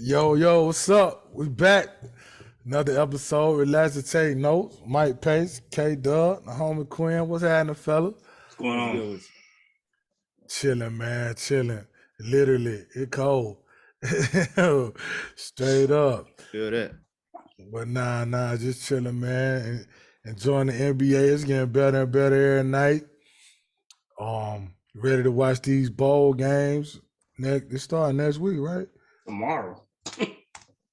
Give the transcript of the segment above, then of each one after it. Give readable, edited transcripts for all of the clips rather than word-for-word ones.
Yo, what's up? We back. Another episode. Relax to take notes. Mike Pace, K Dub, the homie Quinn. What's happening, fella? What's going What's on? good with Chilling, man. Chilling. Literally, it cold. Straight up. you? Feel that? But nah, just chilling, man. And enjoying the NBA. It's getting better and better every night. Ready to watch these bowl games. They start next week, right? Tomorrow.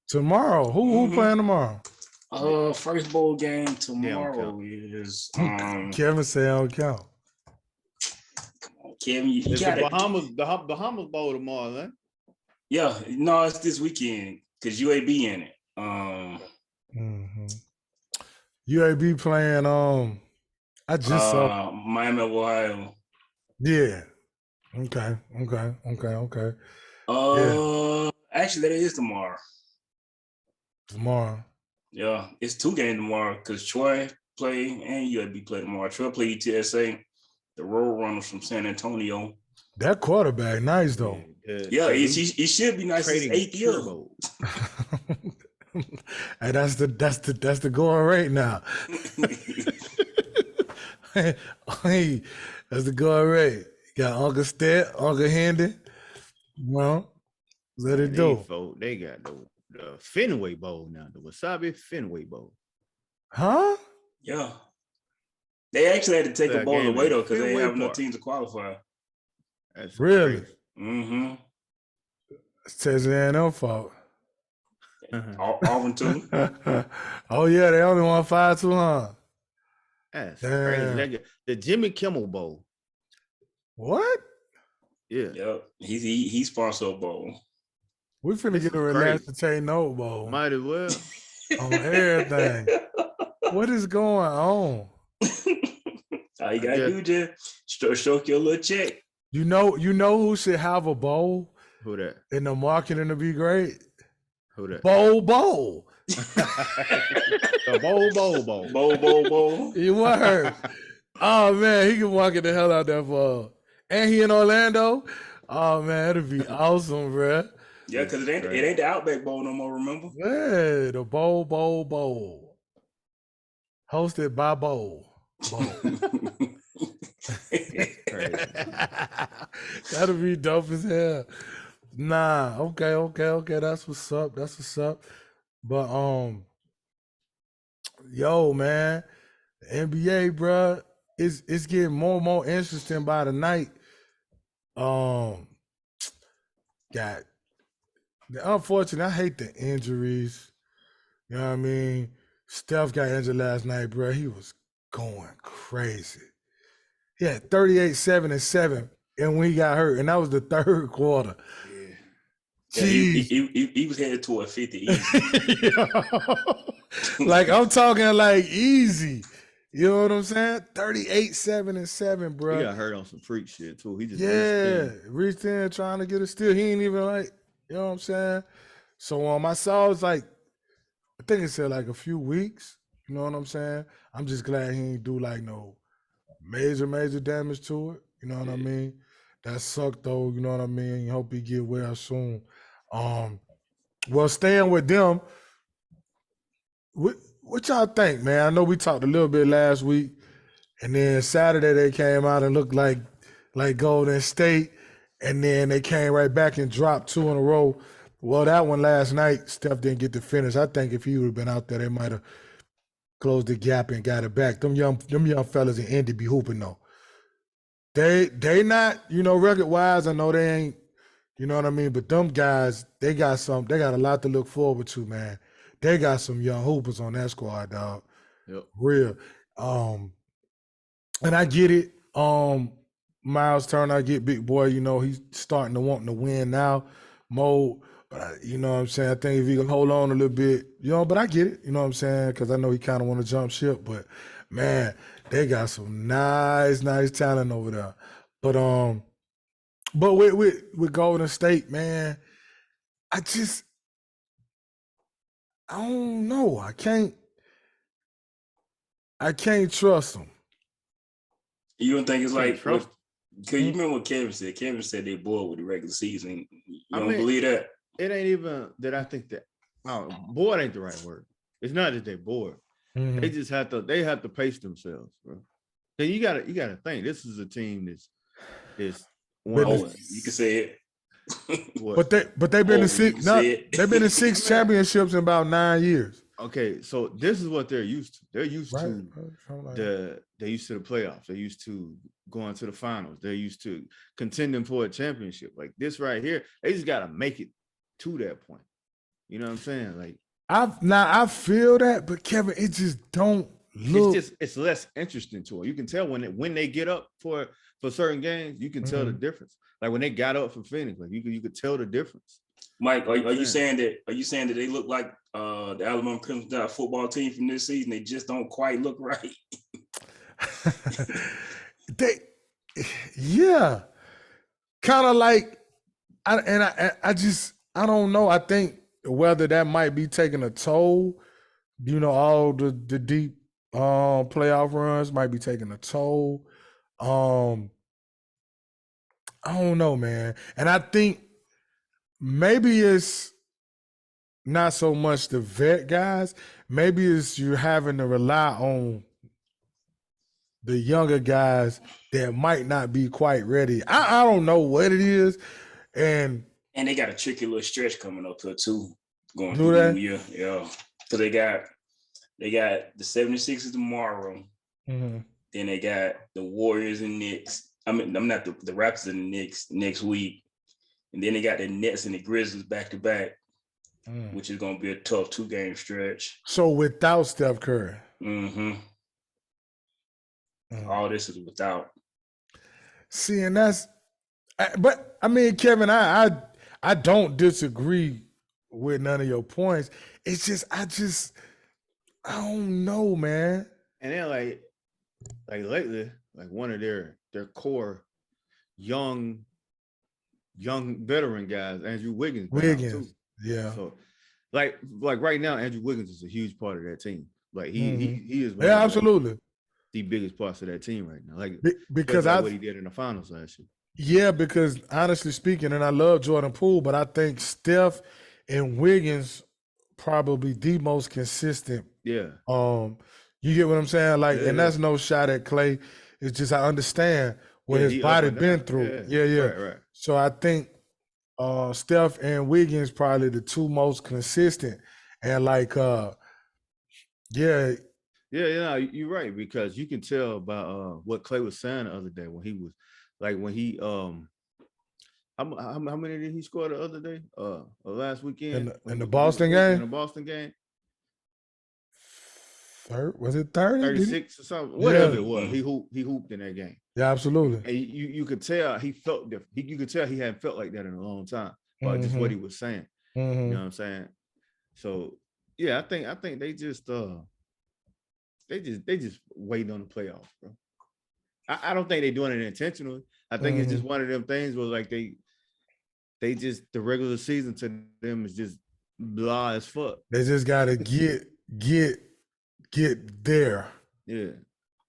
Tomorrow. Who Mhm. playing tomorrow? First bowl game don't tomorrow is Kevin say I don't count. Kevin, you It's got the it. Bahamas Bowl tomorrow, man. Yeah, no, it's this weekend because UAB in it. Mm-hmm. UAB playing. I just saw. Miami, Ohio. Yeah. Okay. Actually, that is tomorrow. Tomorrow. Yeah, it's 2 games tomorrow because Troy play and UAB play tomorrow. Troy play UTSA, the Road Runners from San Antonio. That quarterback, nice though. Yeah, it should be nice. It's 8th year. Turbo. Hey, that's the going rate now. Hey, that's the going rate. Got Uncle Stet, Uncle Handy. Well, let it do. They got the Fenway Bowl now, the Wasabi Fenway Bowl. Huh? Yeah. They actually had to take a That bowl game away at though because they Fenway have no Park. teams to qualify. That's Really? crazy. Mm-hmm. It's Texas A&M fault. Auburn too. Oh yeah, they only won 5-2, huh? That's Damn. crazy. They got the Jimmy Kimmel Bowl. What? Yeah. Yep. He's sponsored a bowl. We finna This get a is relax crazy. to take note bowl Might as well. on everything. What is going on? All you gotta do just stroke your little check. You know who should have a bowl Who that? and the marketing to be great? Who that? Bowl. The bowl. You heard? Oh man, he can market the hell out that ball. And he in Orlando. Oh man, it'd be awesome, bruh. Yeah, because it ain't the Outback Bowl no more, remember? Yeah, the bowl. Hosted by Bowl. That'll be dope as hell. Nah, okay. That's what's up. But yo, man, the NBA, bruh, it's getting more and more interesting by the night. Got unfortunately, I hate the injuries. You know what I mean? Steph got injured last night, bruh. He was going crazy. He had 38, 7, and 7, and when he got hurt, and that was the third quarter. Yeah, he was headed toward 50 easy. Like I'm talking like easy. You know what I'm saying? 38, 7, and 7, bro. He got hurt on some freak shit too. He just reached in trying to get a steal. He ain't even like, you know what I'm saying? So I saw it's like, I think it said like a few weeks. You know what I'm saying? I'm just glad he ain't do like no major damage to it. You know what I mean? That sucked though. You know what I mean? Hope he get well soon. Well, staying with them. What y'all think, man? I know we talked a little bit last week, and then Saturday they came out and looked like Golden State, and then they came right back and dropped 2 in a row. Well, that one last night, Steph didn't get to finish. I think if he would have been out there, they might have closed the gap and got it back. Them young fellas in Indy be hooping though. They not, record wise. I know they ain't, you know what I mean. But them guys, they got a lot to look forward to, man. They got some young hoopers on that squad, dog. Yep. Real. And I get it. Miles Turner, I get big boy, he's starting to want to win now mode. But you know what I'm saying? I think if he can hold on a little bit, but I get it, you know what I'm saying? Because I know he kind of want to jump ship. But man, they got some nice talent over there. But with Golden State, man, I don't know. I can't trust them. You don't think it's like, trust? because you remember what Kevin said? Kevin said they bored with the regular season. You don't believe that? it ain't even that I think that bored ain't the right word. It's not that they're bored. Mhm. They just have to pace themselves, bro. Then you gotta think this is a team that's one Been of Oh, you can say it. what But they've been Oh, in you six. can No, say it. they've been in 6 championships in about 9 years. okay, so this is what they're used to. They're used Right. to I'm like, they're used to the playoffs. They're used to going to the finals. They're used to contending for a championship. Like this right here, they just gotta make it to that point. You know what I'm saying? Like I feel that, but Kevin, it just don't look. it's less interesting to them. You can tell when they get up for certain games, you can tell the difference. Like when they got up for Phoenix, like you could tell the difference. Mike, are you saying? saying that they look like the Alabama Crimson Tide football team from this season? They just don't quite look right. They, yeah, kind of like, I just I don't know. I think whether that might be taking a toll. All the deep playoff runs might be taking a toll. I don't know, man. And I think maybe it's not so much the vet guys. Maybe it's you're having to rely on the younger guys that might not be quite ready. I don't know what it is. And they got a tricky little stretch coming up here too, going Do through the they? new year. Yeah. Because they got the 76ers tomorrow. Mhm. Then they got the Warriors and Knicks. I'm not the Raptors and the Knicks next week. And then they got the Nets and the Grizzlies back to back, which is gonna be a tough 2-game stretch. So without Steph Curry. All this is without. See, and but I mean, Kevin, I don't disagree with none of your points. It's just I don't know, man. And then like lately, like one of their core young veteran guys, Andrew Wiggins. Wiggins, yeah. So like right now, Andrew Wiggins is a huge part of that team. Like he is one Yeah, of absolutely. the biggest parts of that team right now. Like because what he did in the finals last year. Yeah, because honestly speaking, and I love Jordan Poole, but I think Steph and Wiggins probably the most consistent. Yeah. You get what I'm saying? Like, and that's no shot at Clay. It's just I understand what his body been through. Yeah. Right. So I think Steph and Wiggins probably the two most consistent. And like you're right, because you can tell by what Clay was saying the other day when he how many did he score the other day? Last weekend in the Boston game? In the Boston game. Was it 30? 36 or something? Whatever it was. He hooped in that game. Yeah, absolutely. And you could tell he felt different. You could tell he hadn't felt like that in a long time. But just what he was saying. You know what I'm saying? So yeah, I think they just waiting on the playoffs, bro. I don't think they're doing it intentionally. I think it's just one of them things where like they just the regular season to them is just blah as fuck. They just gotta get there. Yeah.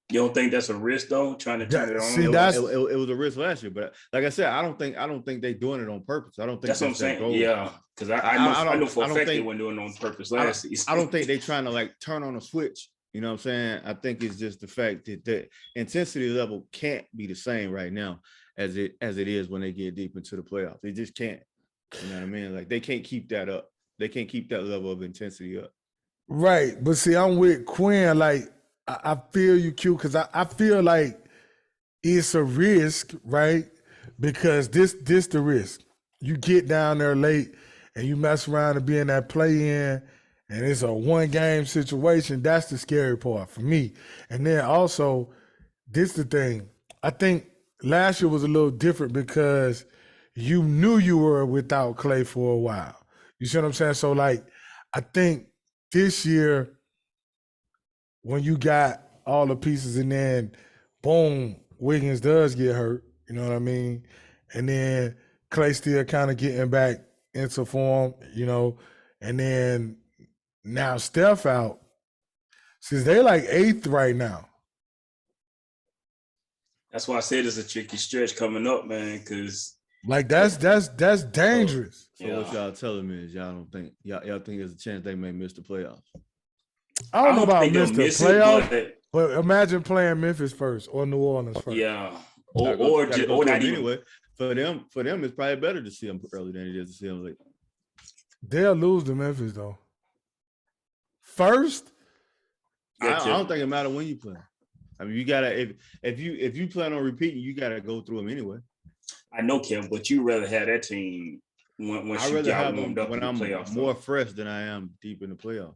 You don't think that's a risk though? Trying to turn it on. See, it was a risk last year, but like I said, I don't think they're doing it on purpose. I don't think that's what I'm saying. Yeah, because I know for a fact they weren't doing it on purpose last season. I don't think they're trying to like turn on a switch. You know what I'm saying? I think it's just the fact that the intensity level can't be the same right now as it is when they get deep into the playoffs. They just can't. You know what I mean? Like they can't keep that up. They can't keep that level of intensity up. Right. But see, I'm with Quinn. Like, I feel you, Q, because I feel like it's a risk, right? Because this the risk. You get down there late and you mess around and be in that play-in, and it's a one-game situation. That's the scary part for me. And then also, this the thing. I think last year was a little different because you knew you were without Clay for a while. You see what I'm saying? So, like, I think this year, when you got all the pieces and then, boom, Wiggins does get hurt, you know what I mean? And then Clay still kind of getting back into form, and then now Steph out. Since they're like 8th right now. That's why I said it's a tricky stretch coming up, man, because Like that's dangerous. So what y'all telling me is y'all don't think y'all think there's a chance they may miss the playoffs? I don't know about think they'll Mr. miss Playoff, it, but imagine playing Memphis first or New Orleans but first. yeah, Gotta or go just, through or not them even. anyway. For them, it's probably better to see them early than it is to see them late. They'll lose to Memphis though. First, I don't think it matters when you play. I mean, you gotta if you plan on repeating, you gotta go through them anyway. I know, Kevin, but you rather have that team once I you rather got have them warmed up when in the I'm playoffs. more fresh than I am deep in the playoffs.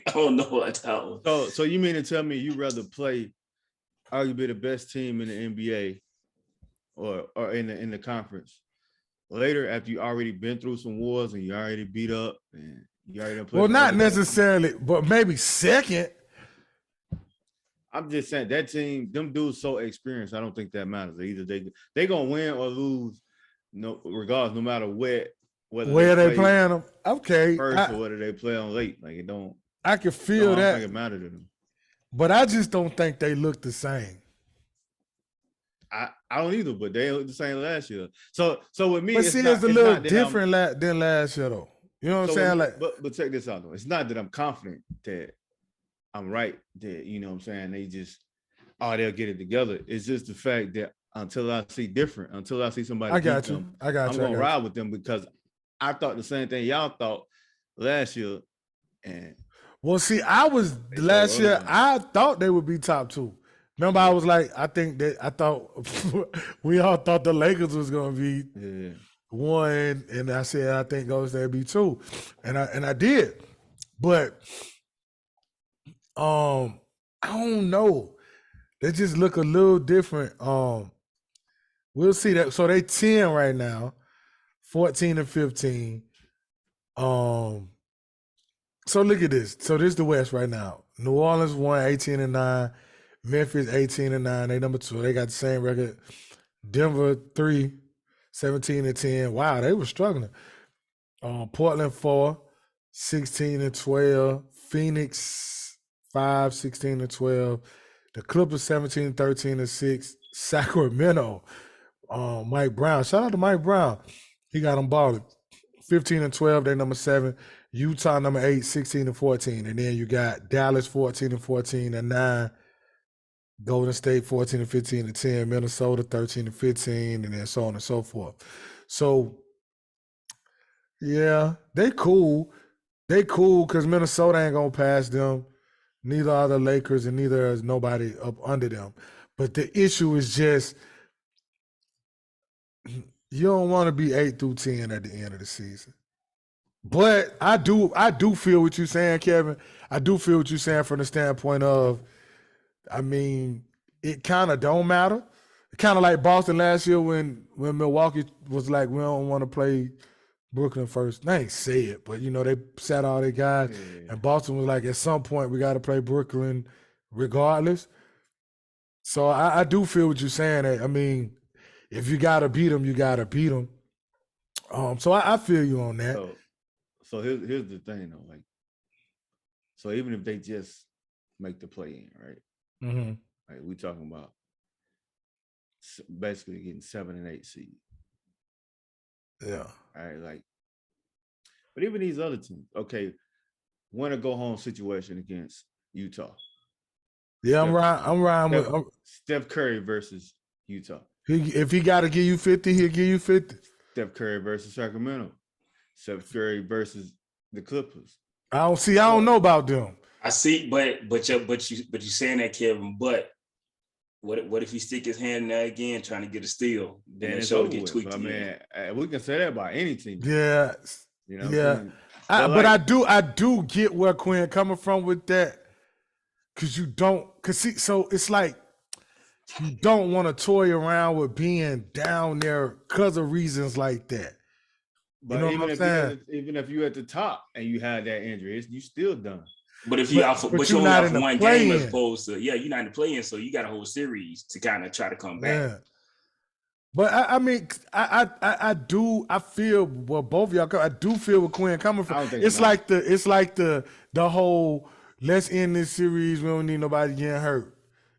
I don't know what to So you mean to tell me you rather play arguably the best team in the NBA or in the conference later after you already been through some wars and you already beat up and you already done played well, for not other teams? necessarily, but maybe second. I'm just saying that team, them dudes so experienced. I don't think that matters. Either they gonna win or lose, regardless, no matter whether they playing them. Okay, first or whether they play on late. Like it don't. I can feel I that. don't think it mattered to them. But I just don't think they look the same. I don't either, but they look the same last year. So with me, But see, it's a little different than last year, though. You know what I'm saying? Like, but check this out though. It's not that I'm confident that I'm right. That you know what I'm saying. They just they'll get it together. It's just the fact that until I see somebody, I got you. I'm gonna ride with them because I thought the same thing y'all thought last year. And well, see, I was last year. I thought they would be top two. Remember, I was like, I thought we all thought the Lakers was gonna be one, and I said I think Golden State be two, and I did, but I don't know. They just look a little different. We'll see that. So they 10 right now, 14 and 15. So look at this. So this is the West right now. New Orleans won 18 and 9. Memphis 18 and 9. They number 2. They got the same record. Denver 3, 17 and 10. Wow, they were struggling. Portland 4, 16 and 12. Phoenix 5, 16 and 12. The Clippers 17, 13 and 6. Sacramento, Mike Brown. Shout out to Mike Brown. He got them balling. 15 and 12, they number 7. Utah number 8, 16 and 14. And then you got Dallas 14 and 14 and 9. Golden State 14 and 15 and 10. Minnesota 13 and 15, and then so on and so forth. So yeah, they cool. They cool because Minnesota ain't gonna pass them. Neither are the Lakers, and neither is nobody up under them. But the issue is just you don't want to be 8 through 10 at the end of the season. But I do feel what you're saying, Kevin. I do feel what you're saying from the standpoint of, I mean, it kind of don't matter. Kind of like Boston last year when Milwaukee was like, we don't want to play Brooklyn first. They ain't say it, but, you know, they sat all their guys. Yeah. And Boston was like, at some point, we got to play Brooklyn regardless. So I do feel what you're saying. I mean, if you got to beat them, you got to beat them. So I feel you on that. So here's the thing, though. Like, so even if they just make the play in, right? Mm-hmm. Like, we talking about basically getting 7 and 8 seed. Yeah. All right, like, but even these other teams, okay, win or go home situation against Utah. Yeah, I'm riding with Steph Curry versus Utah. If he got to give you 50, he'll give you 50. Steph Curry versus Sacramento. Steph Curry versus the Clippers. I don't know about them. I see, but you saying that, Kevin. But what if he stick his hand in there again, trying to get a steal? Then it's over get tweaked. I mean, we can say that about any team. Yeah, you know. Yeah, but I do get where Quinn coming from with that, because so it's like you don't want to toy around with being down there because of reasons like that. But you know what I'm saying? Even if you're at the top and you had that injury, you still done. But if you you're only out for one game as opposed to you're not in the play-in, so you got a whole series to kind of try to come back. Yeah. But I mean, I feel both of y'all. I do feel where Quinn coming from. It's like the whole let's end this series. We don't need nobody getting hurt.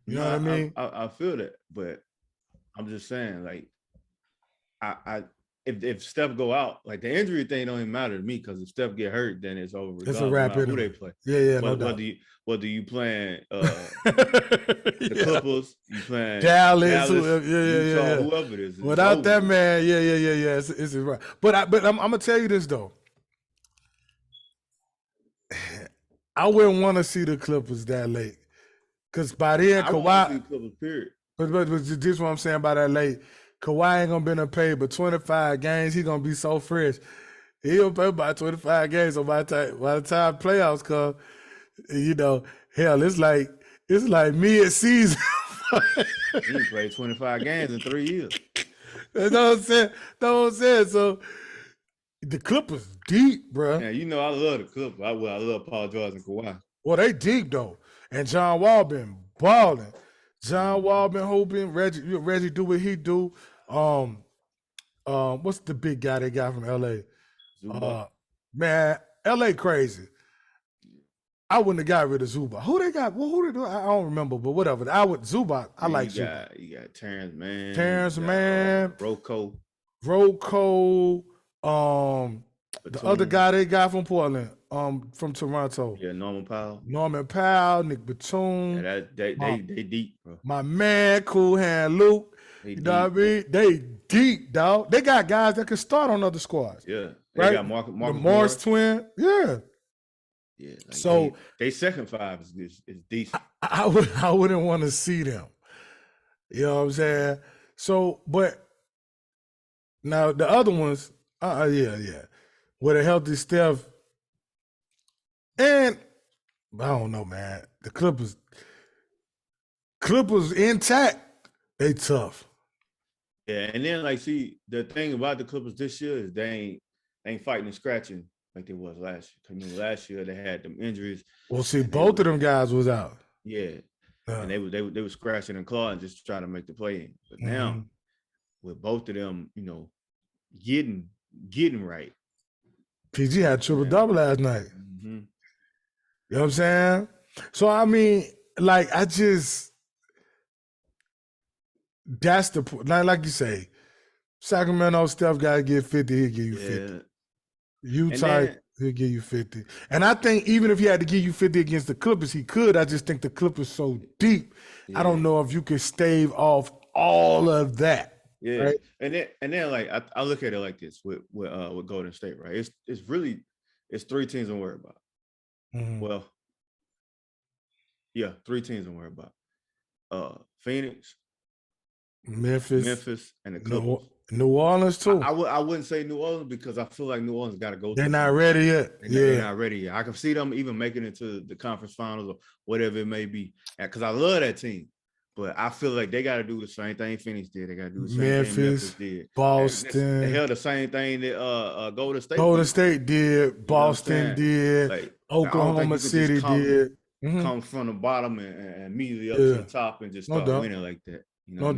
You know what I mean? I feel that, but I'm just saying, like, I if Steph go out, like the injury thing don't even matter to me because if Steph get hurt, then it's over. It's a Regardless, no wrap matter who anyway. they play. Yeah, no Whether, doubt. whether you playing the Yeah. Clippers, you playing Dallas, Dallas, yeah. Utah, whoever it is. it's Without over that with. man, yeah. It's right. But I'm gonna tell you this though. I wouldn't want to see the Clippers that late. Cause by then I want to see Kawhi, Clippers, period. but this is what I'm saying by that late. Kawhi ain't gonna be in a pay but 25 games. He gonna be so fresh. He'll play about 25 games. So by the time playoffs come, you know, hell, it's like mid-season. He ain't played 25 games in 3 years. That's what I'm saying. That's what I'm saying. So the Clippers deep, bro. Yeah, you know I love the Clippers. I love Paul George and Kawhi. Well, they deep though. And John Wall been balling. John Wall been hoping. Reggie do what he do. What's the big guy they got from LA? Zubac. Man, LA crazy. I wouldn't have got rid of Zubac. Who they got? Well, who they do? I don't remember, but whatever. I would Zubac. I like Zubac. You got Terrence Mann. Terrence you got, Mann. Rocco. The other guy they got from Portland, from Toronto. Yeah, Norman Powell. Norman Powell, Nick Batum. Yeah, they deep, bro. My man, Cool Hand Luke. They You know what I mean? They deep, dog. They got guys that can start on other squads. Yeah. They right? got Marcus The Morris twin. Yeah. Yeah. Like So they second five is decent. I wouldn't want to see them. You know what I'm saying? So, but now the other ones, yeah. With a healthy Steph. And I don't know, man. The Clippers intact, they tough. Yeah, and then like see the thing about the Clippers this year is they ain't fighting and scratching like they was last year. I mean, last year they had them injuries. Well, see, both of them guys was out. Yeah. And they were scratching and clawing just trying to make the play in. But now with both of them, you know, getting right. PG had triple-double last night. Mm-hmm. You know what I'm saying? So, I mean, like, that's the point. Like you say, Sacramento, Steph got to get 50, he'll give you 50. Utah, he'll give you 50. And I think even if he had to give you 50 against the Clippers, he could. I just think the Clippers so deep. Yeah. I don't know if you can stave off all of that. Yeah, right? and then like I look at it like this with Golden State, right? It's really three teams I'm worried about. Mm-hmm. Well, yeah, three teams I'm worried about. Phoenix, Memphis, and the Clippers. New Orleans too. I wouldn't say New Orleans because I feel like New Orleans got to go. They're not ready yet. They're not ready yet. I can see them even making it to the conference finals or whatever it may be. Because I love that team. But I feel like they got to do the same thing Phoenix did. They got to do the same thing Memphis did. Boston. They held the same thing that Golden State Golden State did. Boston did. Like, Oklahoma City did. Come from the bottom and immediately up to the top and just start winning like that. You know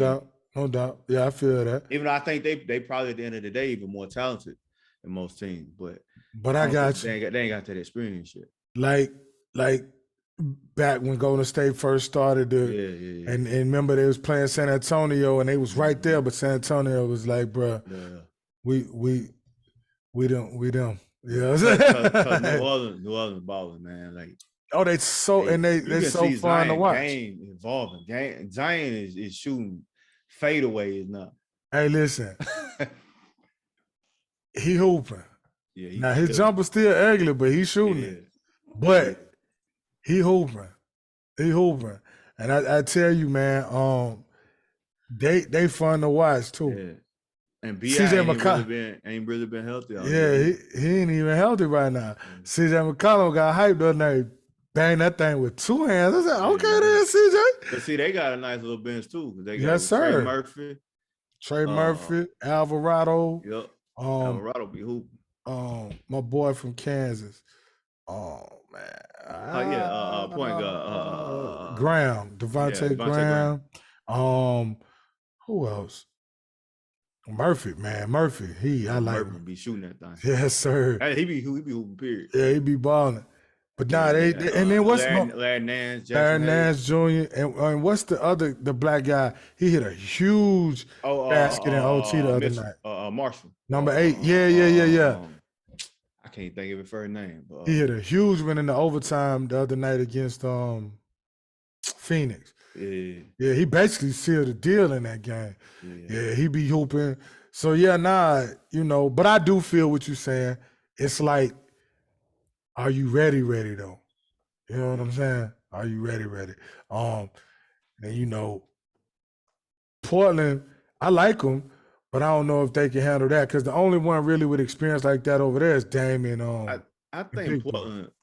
No doubt. Yeah, I feel that. Even though I think they probably at the end of the day even more talented than most teams. But I got you. They ain't got that experience yet. Like back when Golden State first started, and remember they was playing San Antonio and they was right there, but San Antonio was like, bro, we don't. Yeah, because New Orleans balling, man. Like they so fun to watch. Game involving game. Zion is shooting fadeaways now. Hey, listen, he hooping. Yeah, now his jumper's still ugly, but he's shooting it. But he hooping, and I tell you, man, they fun to watch too. Yeah. And B.I. ain't really been healthy. He ain't even healthy right now. CJ McCollum got hyped the other night, bang that thing with two hands. I said, okay, then CJ. But see, they got a nice little bench too. They got yes, sir. Trey Murphy, Alvarado. Yep. Alvarado be hooping. My boy from Kansas. Oh man. Point guard. Graham, Devontae Graham. Who else? Murphy, man. I like Murphy be shooting that thing. Yes, sir. Hey, he be hooping, period. Yeah, he be balling. But nah, and then what's Larry Nance, Larry Jackson Hayes. Nance Jr. And what's the black guy? He hit a huge basket in OT the other night. Marshall. Number 8. Yeah. I can't think of his first name. But, He hit a huge one in the overtime the other night against Phoenix. Yeah, he basically sealed the deal in that game. Yeah, he be hooping. So yeah, but I do feel what you're saying. It's like, are you ready though? You know what I'm saying? Are you ready? And Portland, I like them, but I don't know if they can handle that because the only one really with experience like that over there is Damian. I think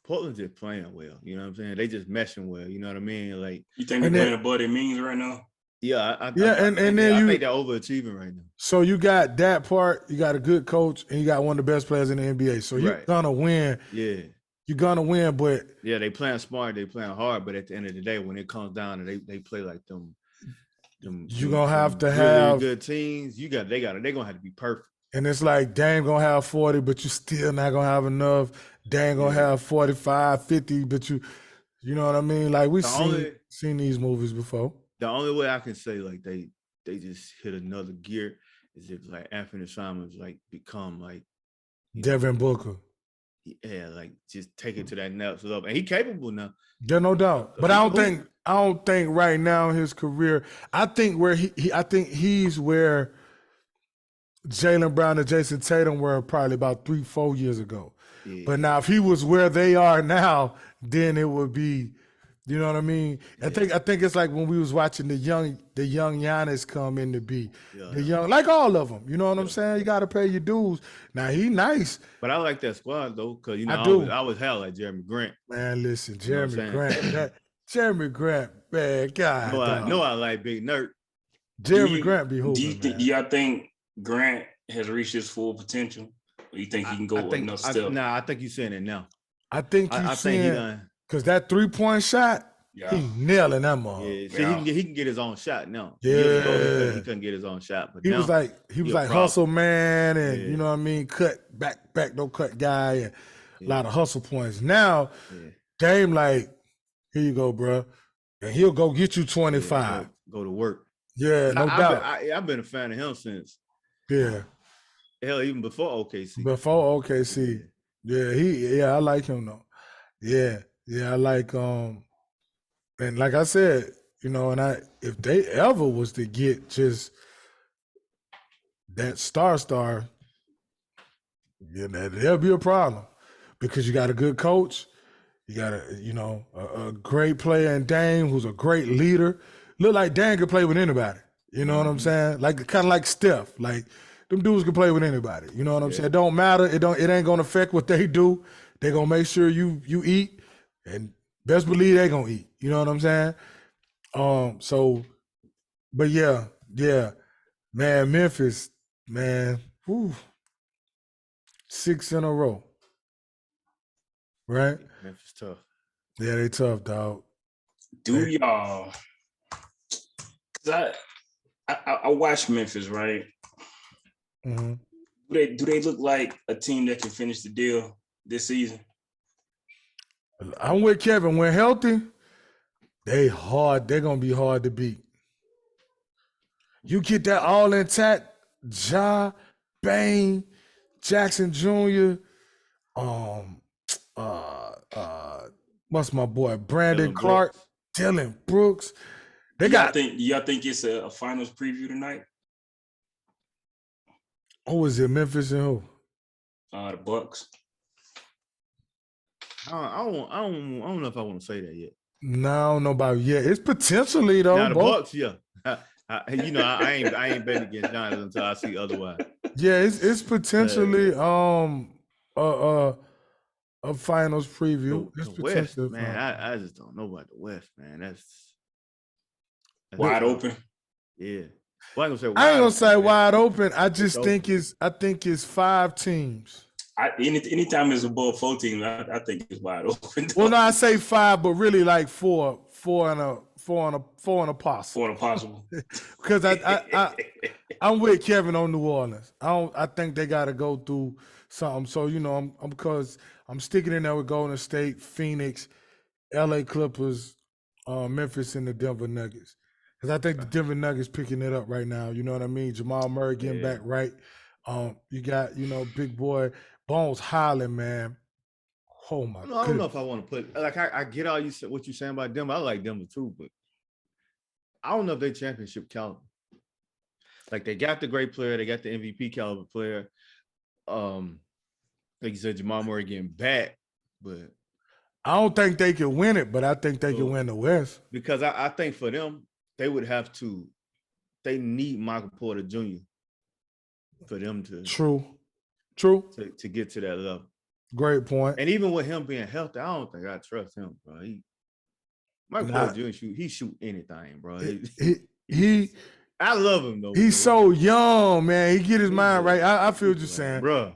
Portland's just playing well. You know what I'm saying? They just meshing well. You know what I mean? Like, you think they're playing above their means right now? Yeah, I think they're overachieving right now. So you got that part. You got a good coach, and you got one of the best players in the NBA. So you're gonna win. Yeah, you're gonna win. But yeah, they playing smart. They playing hard. But at the end of the day, when it comes down to they play like them. You're gonna have to really have good teams. They're gonna have to be perfect. And it's like Dame gonna have 40, but you still not gonna have enough. Dame gonna have 45, 50, but you know what I mean? Like we've seen these movies before. The only way I can say like they just hit another gear is if like Anthony Simons like become like Devin Booker. Yeah, like just take it to that next level. And he's capable now. Yeah, no doubt. But I don't think right now in his career, I think where I think he's where Jaylen Brown and Jason Tatum were probably about 3-4 years ago. Yeah. But now if he was where they are now, then it would be, you know what I mean? Yeah. I think it's like when we was watching the young Giannis come in to be the young, like all of them. You know what I'm saying? You got to pay your dues. Now he nice, but I like that squad though, because I was hell like Jeremy Grant. Man, listen, Jeremy Grant, Jeremy Grant, man, God. I like Big Nerd. Jeremy Grant be hooping. Do y'all think Grant has reached his full potential? Or you think he can go another step? I think you're saying it now. I think he's saying because that 3-point shot, he nailing that mother. Yeah, so he can get his own shot now. Yeah, he couldn't get his own shot, but he was like hustle man, and you know what I mean, cut back no cut guy, and a lot of hustle points. Now, Dame like, here you go, bro, and he'll go get you 25. Go to work. Yeah, no doubt. I've been a fan of him since. Yeah. Hell, even before OKC. Before OKC. Yeah, I like him though. Yeah, I like and like I said, and if they ever was to get just that star, there'll be a problem because you got a good coach, you got a great player in Dame who's a great leader. Look like Dame could play with anybody. You know what I'm saying? Like kind of like Steph. Like them dudes can play with anybody. You know what I'm saying? It don't matter. It ain't gonna affect what they do. They gonna make sure you eat, and best believe they gonna eat. You know what I'm saying? But yeah, man, Memphis, man, 6 in a row, right? Memphis tough. Yeah, they tough, dog. Do y'all? Cause I watch Memphis, right? Mm-hmm. Do they look like a team that can finish the deal this season? I'm with Kevin. When healthy, they're gonna be hard to beat. You get that all intact, Ja, Bane, Jackson Jr., what's my boy? Brandon Clark, Dylan Brooks. Y'all think it's a finals preview tonight? Who is it? Memphis and who? The Bucks. I don't know if I want to say that yet. No, I don't know about yet. It's potentially though. Now the Bucks, yeah. I ain't betting against Giants until I see otherwise. Yeah, it's potentially a finals preview. The West, man. I just don't know about the West, man. That's wide open. Yeah. Well, I ain't gonna say wide open. I just think it's 5 teams. Anytime it's above 4 teams, I think it's wide open. Well, no, I say 5, but really like four and a possible. 4 and a possible. Because I'm with Kevin on New Orleans. I think they got to go through something. So I'm because I'm sticking in there with Golden State, Phoenix, L.A. Clippers, Memphis, and the Denver Nuggets. Because I think the Denver Nuggets picking it up right now. You know what I mean? Jamal Murray getting back right. You got big boy Bones Highland, man. Oh my! I don't know if I want to put like I get all what you're saying about Denver. I like Denver too, but I don't know if they championship caliber. Like they got the great player, they got the MVP caliber player. Like you said, Jamal Murray getting back, but I don't think they can win it, but I think they can win the West. Because I think for them, they would have to. They need Michael Porter Jr. for them to True to get to that level. Great point. And even with him being healthy, I don't think I trust him, bro. Michael Porter Jr. He shoot anything, bro. He I love him though. He's so young, man. He get his mind right. I feel what you're saying, bro.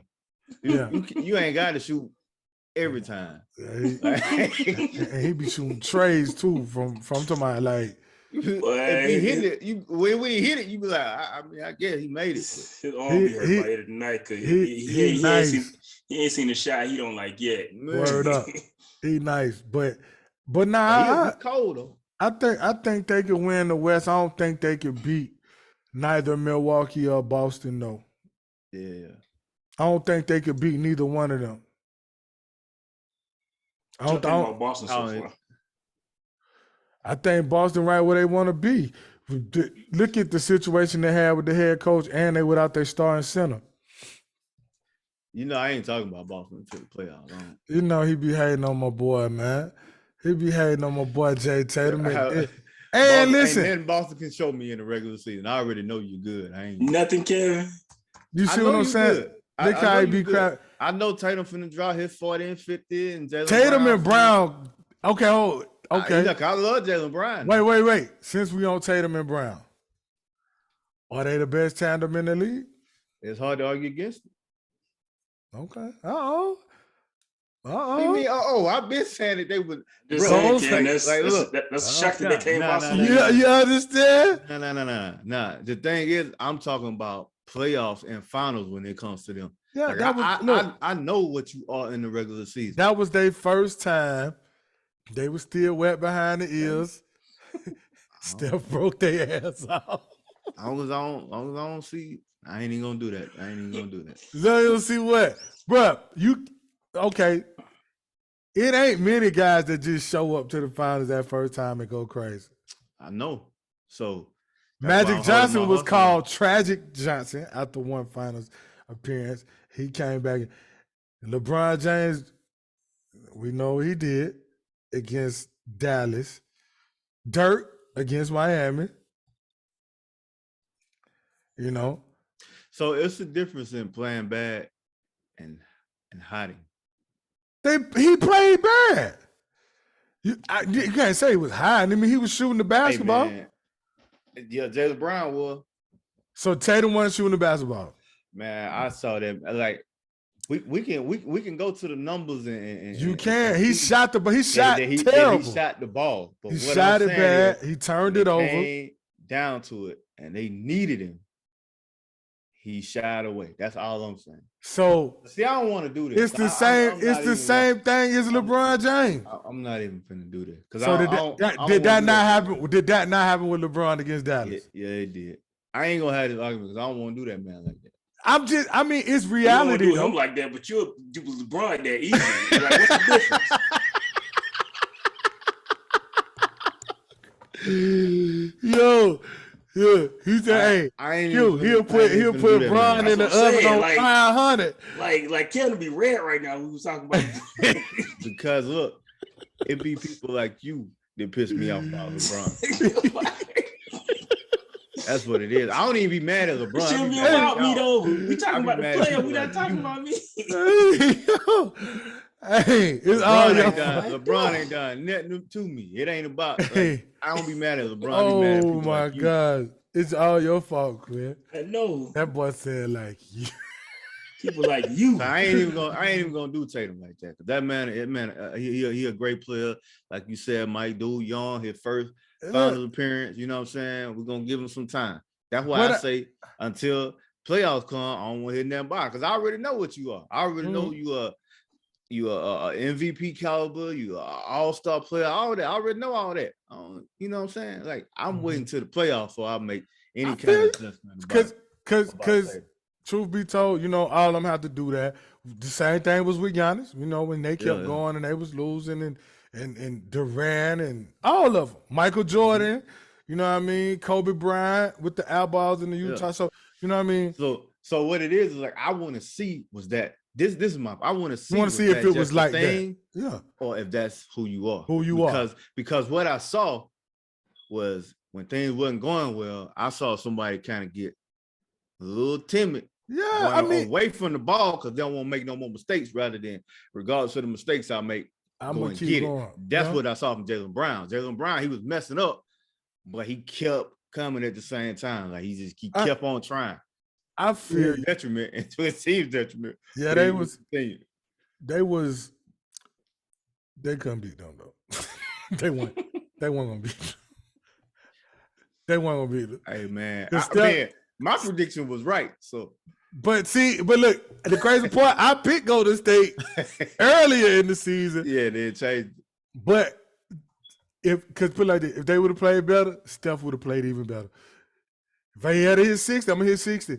Yeah, you ain't got to shoot every time. Yeah, and he be shooting trays too from talking about like. If he hit it, when he hit it, you be like, I mean, I guess he made it. His arm be hurt by it tonight because he ain't seen the shot he don't like yet. Word up, he nice, but nah, he's cold though. I think they can win the West. I don't think they can beat neither Milwaukee or Boston though. Yeah, I don't think they could beat neither one of them. I don't think about Boston so far. I think Boston right where they want to be. Look at the situation they had with the head coach and they without their starting center. I ain't talking about Boston until the playoffs. He be hating on my boy, man. He be hating on my boy Jay Tatum. And listen, and Boston can show me in the regular season. I already know you good. I ain't nothing, Kevin. You see what I'm saying? Look how he be crap. I know Tatum finna draw his 40 and 50, and Tatum and Brown. Okay, hold. Okay. Look, I love Jaylen Brown. Wait. Since we on Tatum and Brown, are they the best tandem in the league? It's hard to argue against it. Okay. I've been saying that they would. That's a shock that they came out. You understand? No. The thing is, I'm talking about playoffs and finals when it comes to them. Yeah, like, I know what you are in the regular season. That was their first time. They were still wet behind the ears. Steph broke their ass out. As long as I don't see, I ain't even gonna do that. So you'll see what, bro? Okay? It ain't many guys that just show up to the finals that first time and go crazy. I know. So Magic Johnson was called Tragic Johnson after one finals appearance. He came back. LeBron James, we know what he did against Dallas. Dirk against Miami. So it's a difference in playing bad and hiding. He played bad. You can't say he was hiding. I mean, he was shooting the basketball. Hey, yeah, Jaylen Brown was. So Tatum wasn't shooting the basketball. Man, I saw that. Like, we can go to the numbers and you can. He shot terrible. He shot the ball. But he shot it bad. He turned it over. Came down to it, and they needed him. He shied away. That's all I'm saying. So see, I don't want to do this. It's the same. It's the same thing as LeBron James. I'm not even finna do this. So did that not happen? Did that not happen with LeBron against Dallas? Yeah, it did. I ain't gonna have this argument because I don't want to do that man like that. I mean, it's reality. You don't do him like that, but you'll do LeBron that easy. Like, what's the difference? Yo. Yeah, he said, "Hey, he'll put Bron in the oven on 500." Like Kevin be red right now. We was talking about because look, it be people like you that piss me off about LeBron. That's what it is. I don't even be mad at LeBron. It shouldn't be about me though. We talking about the player. We not talking about me. Hey, it's LeBron ain't done nothing to me. It ain't about. Like, I don't be mad at LeBron. Oh my God, it's all your fault, man. I know that boy said like you. People like you. So I ain't even gonna do Tatum like that. That man, he a great player. Like you said, Mike, dude, young, his first final appearance. You know what I'm saying? We're gonna give him some time. That's why I say until playoffs come, I don't want to hit nothing by because I already know what you are. I already know you are MVP caliber, you are all-star player, all that. I already know all that. You know what I'm saying? Like I'm waiting to the playoffs so I'll make any kind of assessment about Because it. truth be told, all of them have to do that. The same thing was with Giannis, when they kept going and they was losing and Durant and all of them. Michael Jordan, you know what I mean? Kobe Bryant with the eyeballs in the Utah. So, you know what I mean? So what it is like I want to see was that this is my I want to see. You want to see if it was like thing, that. or if that's who you are. Because what I saw was when things wasn't going well, I saw somebody kind of get a little timid. Yeah, away from the ball because they don't want to make no more mistakes rather than regardless of the mistakes I make, I'm go gonna and keep get going. it. That's what I saw from Jaylen Brown. Jaylen Brown, he was messing up, but he kept coming at the same time. Like he kept on trying. I feel detriment and to his team's detriment. Yeah, they couldn't beat them though. They weren't gonna beat them. They weren't gonna beat them. Hey man, my prediction was right. So but look, the crazy part, I picked Golden State earlier in the season. Yeah, they changed. But put it like this, if they would have played better, Steph would have played even better. If I had to hit 60, I'm gonna hit 60.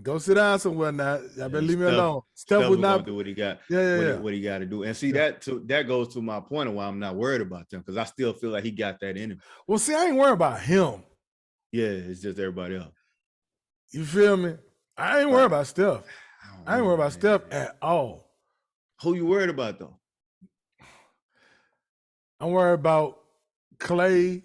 Go sit down somewhere now. I better leave me alone. Steph would not do what he got. What he got to do. And see that goes to my point of why I'm not worried about them because I still feel like he got that in him. Well, see, I ain't worried about him. Yeah, it's just everybody else. You feel me? I ain't worried about Steph. I ain't worried about Steph at all. Who you worried about though? I'm worried about Clay.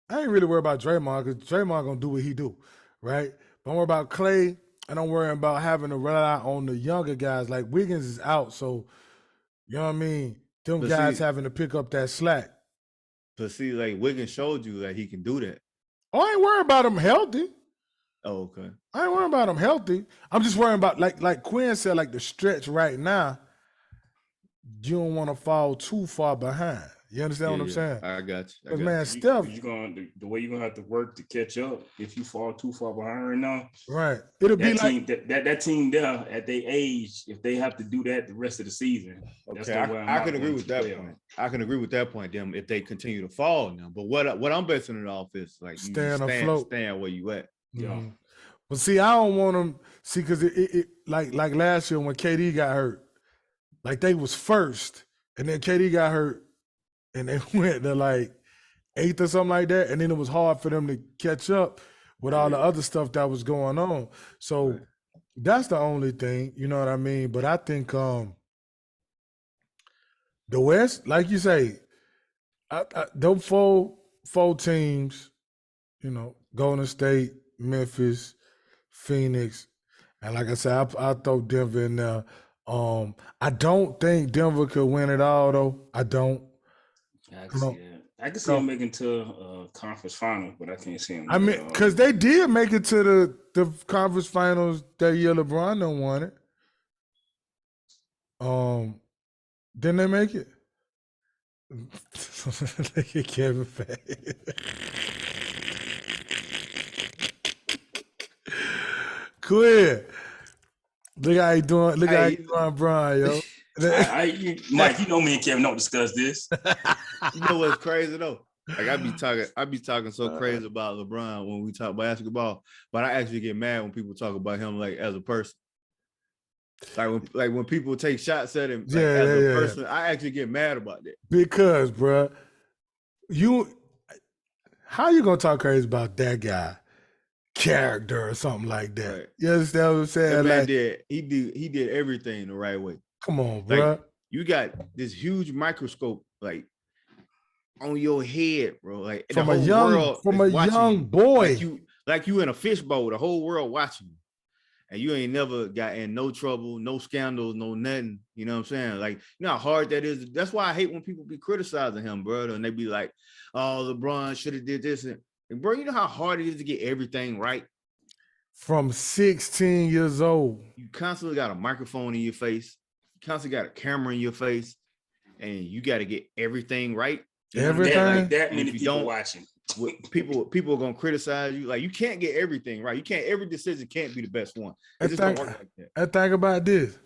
I ain't really worried about Draymond because Draymond gonna do what he do, right? But I'm worried about Clay, and I'm worried about having to rely on the younger guys. Like Wiggins is out, so you know what I mean? Them guys having to pick up that slack. But see, like Wiggins showed you that he can do that. Oh, I ain't worried about him healthy. Oh, okay. I ain't worried about him healthy. I'm just worrying about like Quinn said, like the stretch right now. You don't want to fall too far behind. You understand what I'm saying? I got you. Because man, Steph, the way you're gonna have to work to catch up if you fall too far behind right now. Right. It'll be like that team there at their age, if they have to do that the rest of the season. Okay, I can agree with that point. I can agree with that point, them if they continue to fall now. But what I'm basing it off is like staying afloat, staying where you at. Yeah. Mm-hmm. But see, I don't want them. See, because it like last year when KD got hurt, like they was first, and then KD got hurt, and they went to like 8th or something like that, and then it was hard for them to catch up with all the other stuff that was going on. So that's the only thing, you know what I mean? But I think the West, like you say, them four teams, Golden State, Memphis, Phoenix, and like I said, I throw Denver in there. I don't think Denver could win it all, though. I don't. I can see that. I can see them making to a conference final, but I can't see them. I mean, because they did make it to the conference finals that year LeBron done won it. Didn't they make it? Look at Kevin Feige. Quit. Look how you doing. Look how you doing, Brian, yo. Mike, you know me and Kevin don't discuss this. You know what's crazy though? Like I be talking so crazy about LeBron when we talk basketball, but I actually get mad when people talk about him like as a person. Like when people take shots at him as a person, I actually get mad about that. Because, bro, how you gonna talk crazy about that guy? Character or something like that. Right. You understand what I'm saying? That man he did everything the right way. Come on, bro. Like, you got this huge microscope like on your head, bro. Like from a young boy. Like you in a fishbowl, the whole world watching you. And you ain't never got in no trouble, no scandals, no nothing. You know what I'm saying? Like, you know how hard that is. That's why I hate when people be criticizing him, bro. And they be like, oh, LeBron should have did this. And bro, you know how hard it is to get everything right? From 16 years old. You constantly got a microphone in your face. You constantly got a camera in your face. And you got to get everything right. Everything? That many people watching. people are gonna criticize you. Like you can't get everything right. You can't every decision can't be the best one. It And just don't think, work like that. and think about this.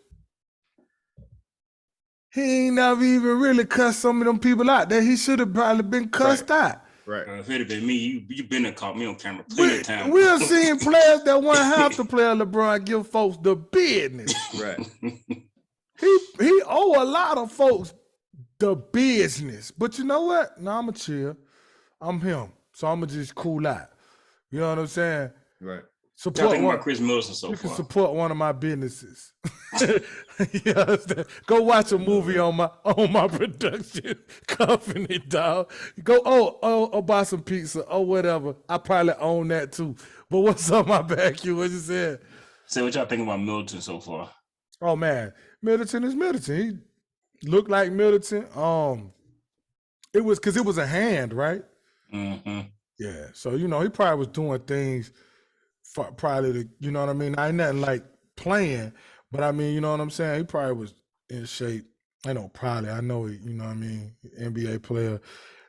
He ain't never even really cussed some of them people out that he should have probably been cussed out. Right. If it had been me, you been to caught me on camera plenty of times. We're seeing players that want half to play LeBron give folks the business. Right. He owe a lot of folks the business. But you know what? No, I'm going to chill. I'm him. So I'm going to just cool out. You know what I'm saying? Right. Y'all Support think one, about Chris Middleton so you can far. support one of my businesses. You understand? Go watch a movie on my production company, dog. Go buy some pizza or whatever. I probably own that too. But what's up, my back? You what you said? Say what y'all think about Middleton so far. Oh man, Middleton is Middleton. He looked like Middleton. It was because it was a hand, right? Mm-hmm. Yeah. So he probably was doing things for probably to, you know what I mean? I ain't nothing like playing, but I mean, you know what I'm saying? He probably was in shape. I know probably. I know he, you know what I mean, NBA player.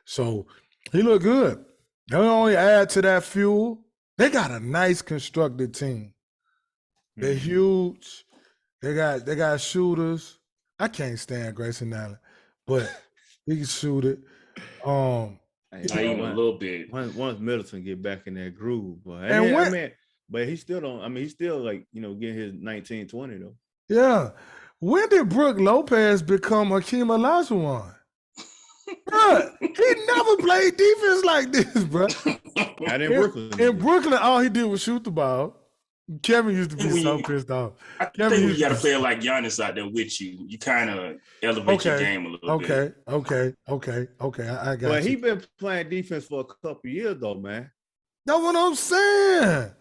So he looked good. They only add to that fuel. They got a nice constructed team. They're huge. They got shooters. I can't stand Grayson Allen, but he can shoot it. Not even a little bit. Once Middleton get back in that groove, boy. But he still don't. I mean, he's still like getting his 19, 20 though. Yeah. When did Brook Lopez become Hakeem Olajuwon? Bruh, he never played defense like this, bro. Not in Brooklyn. In Brooklyn, all he did was shoot the ball. Kevin used to be so pissed off. I think when you got a player like Giannis out there with you, you kind of elevate your game a little bit. Okay. I got you. But he been playing defense for a couple years though, man. That's what I'm saying.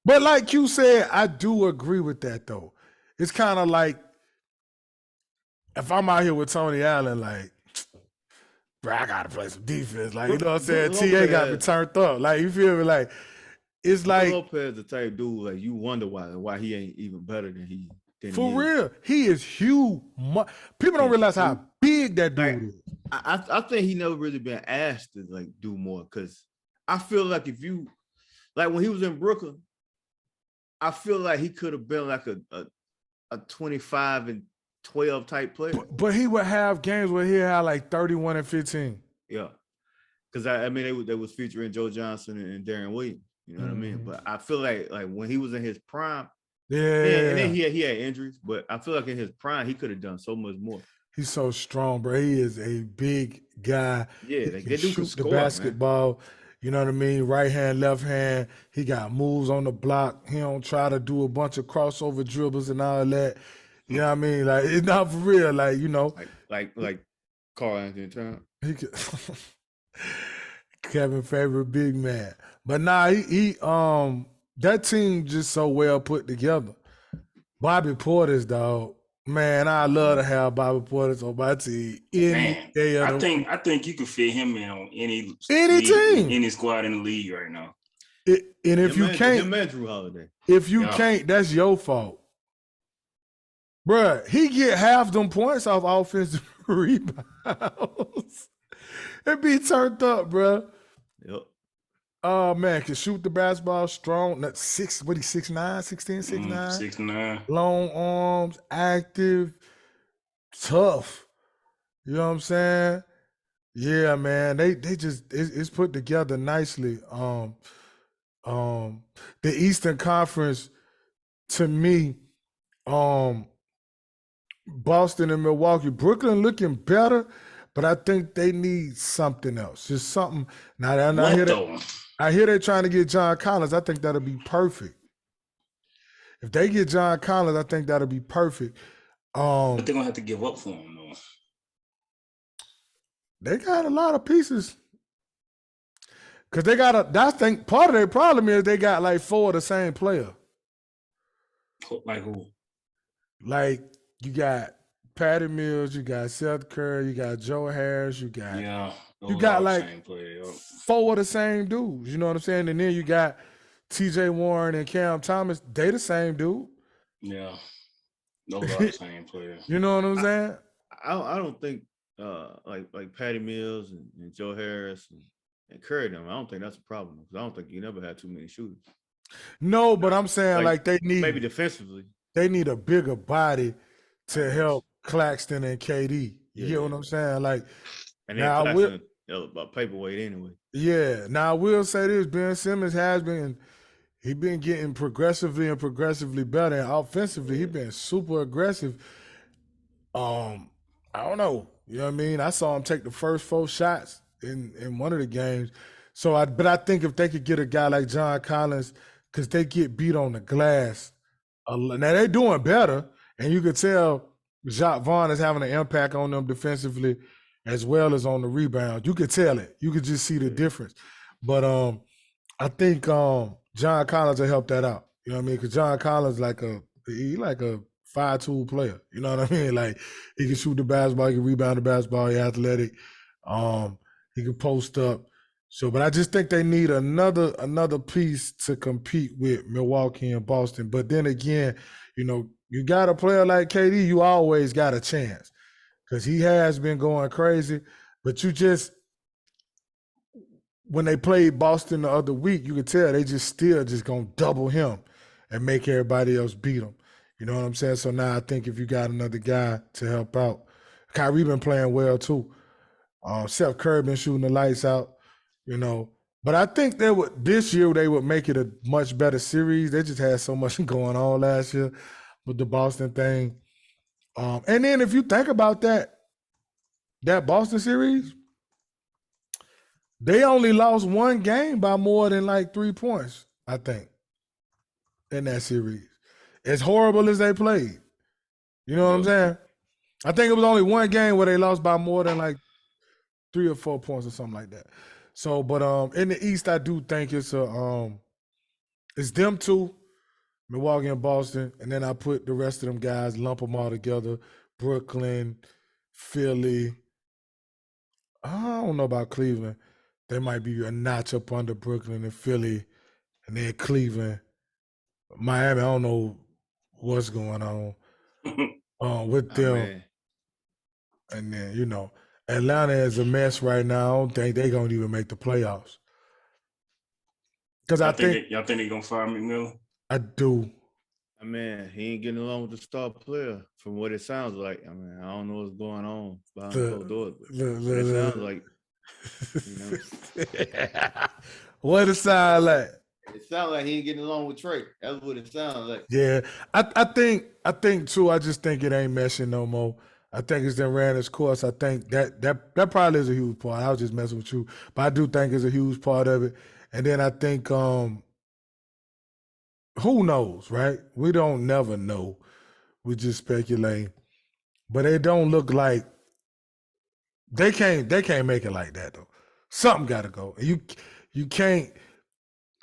But like you said, I do agree with that though. It's kind of like if I'm out here with Tony Allen, like, bro, I gotta play some defense. Like, you know what I'm saying? TA got me turned up. Like, you feel me? Like, it's like Lopez, the type dude, like you wonder why he ain't even better than he. For real, he is huge. People don't realize how big that dude is. I think he never really been asked to like do more because I feel like if you like when he was in Brooklyn, I feel like he could have been like a 25 and 12 type player. But he would have games where he had like 31 and 15. Yeah, because I mean they was featuring Joe Johnson and Darren Williams. You know what I mean? But I feel like when he was in his prime. Yeah, and then he had injuries, but I feel like in his prime he could have done so much more. He's so strong, bro. He is a big guy. Yeah, he they can do shoot score, the basketball. Man. You know what I mean? Right hand, left hand. He got moves on the block. He don't try to do a bunch of crossover dribbles and all that. You know what I mean? Like it's not for real. Like like Karl Anthony Towns. He could Kevin's favorite big man, but nah, he that team just so well put together. Bobby Portis, dog. Man, I love to have Bobby Portis on my team any day of the week. I think you could fit him in on any team, any squad in the league right now. And if you can't, Drew Holiday. If you can't, that's your fault, bruh. He get half them points off offensive rebounds. It be turned up, bruh. Yep. Oh man, can shoot the basketball strong. What he 6'9", 16, 6'9"? 6'9". Long arms, active, tough. You know what I'm saying? Yeah, man. They just it's put together nicely. The Eastern Conference, to me, Boston and Milwaukee, Brooklyn looking better, but I think they need something else. Just something. I hear they're trying to get John Collins. I think that'll be perfect. If they get John Collins, I think that'll be perfect. But they're gonna have to give up for him, though. They got a lot of pieces. Cause they got I think part of their problem is they got like 4 of the same player. Like who? Like you got Patty Mills, you got Seth Curry, you got Joe Harris, you got like 4 of the same dudes. You know what I'm saying? And then you got TJ Warren and Cam Thomas. They the same dude. Yeah. Those are the same players. You know what I'm saying? I don't think like Patty Mills and Joe Harris And Curry them, I don't think that's a problem because I don't think you never had too many shooters. No, but I'm saying like they maybe need defensively. they need a bigger body I to guess. help Claxton and KD. You get what I'm saying? Like And then now, Claxton a paperweight anyway. yeah. Now I will say this: Ben Simmons has been he been getting progressively better, and offensively he been super aggressive. I don't know. You know what I mean? I saw him take the first 4 shots in one of the games. But I think if they could get a guy like John Collins, because they get beat on the glass. Now they're doing better, and you could tell Jacques Vaughn is having an impact on them defensively as well as on the rebound. You could tell it. You could just see the difference. But I think John Collins will help that out. You know what I mean? Because John Collins like a 5-tool player. You know what I mean? Like he can shoot the basketball, he can rebound the basketball, he's athletic. He can post up. So, but I just think they need another piece to compete with Milwaukee and Boston. But then again, you know, you got a player like KD, you always got a chance because he has been going crazy. But you just, when they played Boston the other week, you could tell they just still just gonna double him and make everybody else beat him. You know what I'm saying? So now I think if you got another guy to help out, Kyrie been playing well too. Seth Curry been shooting the lights out. You know, but I think this year they would make it a much better series. They just had so much going on last year with the Boston thing. And then if you think about that Boston series, they only lost 1 game by more than like 3 points, I think, in that series. As horrible as they played. You know what I'm saying? I think it was only 1 game where they lost by more than like 3 or 4 points or something like that. So, but in the East, I do think it's them two, Milwaukee and Boston, and then I put the rest of them guys, lump them all together. Brooklyn, Philly. I don't know about Cleveland. They might be a notch up under Brooklyn and Philly, and then Cleveland, Miami. I don't know what's going on with them. Man. And then you know. Atlanta is a mess right now. I don't think they're gonna even make the playoffs. Because y'all think they're gonna fire McMillan? I do. I mean, he ain't getting along with the star player from what it sounds like. I mean, I don't know what's going on behind closed doors, but it sounds like, you know. What it sound like? It sounds like he ain't getting along with Trey. That's what it sounds like. Yeah. I think too, I just think it ain't meshing no more. I think it's done ran its course. I think that probably is a huge part. I was just messing with you, but I do think it's a huge part of it. And then I think, who knows, right? We don't never know. We just speculate, but it don't look like they can't make it like that though. Something got to go. You can't.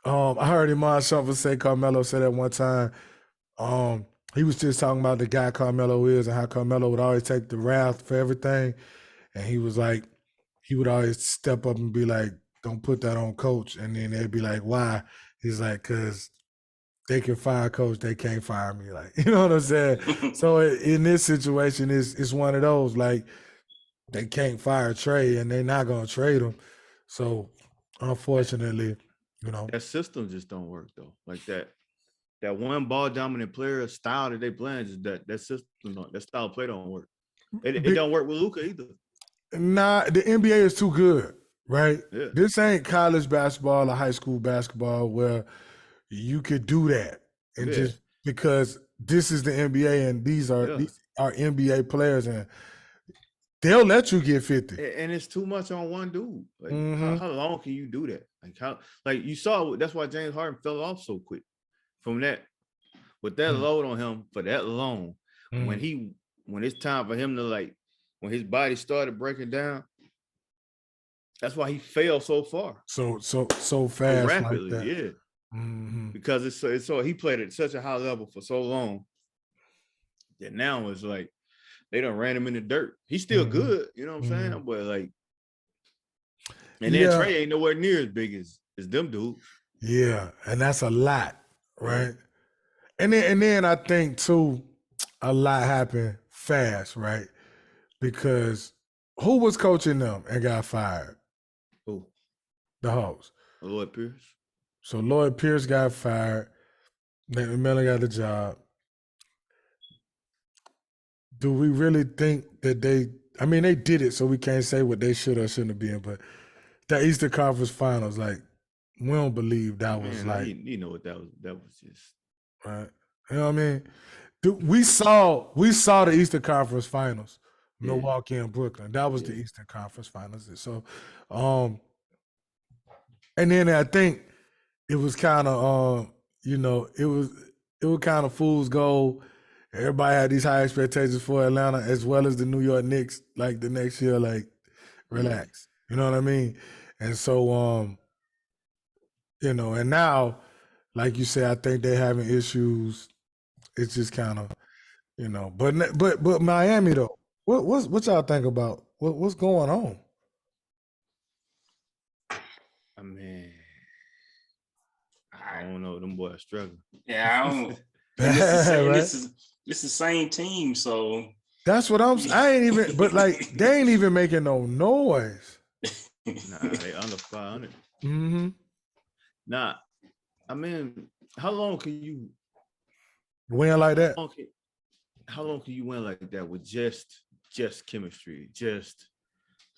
I heard Iman Shumpert say Carmelo said at one time. He was just talking about the guy Carmelo is and how Carmelo would always take the wrath for everything. And he was like, he would always step up and be like, don't put that on coach. And then they'd be like, why? He's like, because they can fire coach, they can't fire me. Like, you know what I'm saying? So in this situation, it's one of those, like, they can't fire Trey and they're not going to trade him. So unfortunately, you know. That system just don't work though. Like that one ball dominant player style that they playing, just that system, that style of play don't work. It don't work with Luka either. Nah, the NBA is too good, right? Yeah. This ain't college basketball or high school basketball where you could do that. And just because this is the NBA and these are NBA players and they'll let you get 50. And it's too much on one dude. Like how long can you do that? Like you saw, that's why James Harden fell off so quick. From that, with that load on him for that long, when it's time for him to when his body started breaking down, that's why he fell so far. So fast. So rapidly, like that. Yeah. Because it's so he played at such a high level for so long that now it's like they done ran him in the dirt. He's still good, you know what I'm saying? But like, and then Trey ain't nowhere near as big as them dudes. Yeah, and that's a lot. Right. And then I think too, a lot happened fast, right? Because who was coaching them and got fired? Who? The Hawks. Lloyd Pierce. So Lloyd Pierce got fired. Nate McMillan got the job. Do we really think that they did it, so we can't say what they should or shouldn't have been, but that Eastern Conference Finals, like, we don't believe that was Man, like, you know what that was. That was just right? You know what I mean? We saw the Eastern Conference Finals, Yeah. Milwaukee and Brooklyn. That was the Yeah. Eastern Conference Finals. So, and then I think it was kind of, it was kind of fool's gold. Everybody had these high expectations for Atlanta as well as the New York Knicks. Like the next year, like, relax. You know what I mean? And so, and now, like you say, I think they're having issues. It's just kind of, but Miami though, what y'all think about what's going on? I mean, I don't know. Them boys struggling. Yeah, I don't. And this is Right? the same team, so That's what I ain't even, but like they ain't even making no noise. Nah, they under 500. Mm-hmm. Nah, I mean, how long can you Win like that. how long can you win like that with just chemistry, just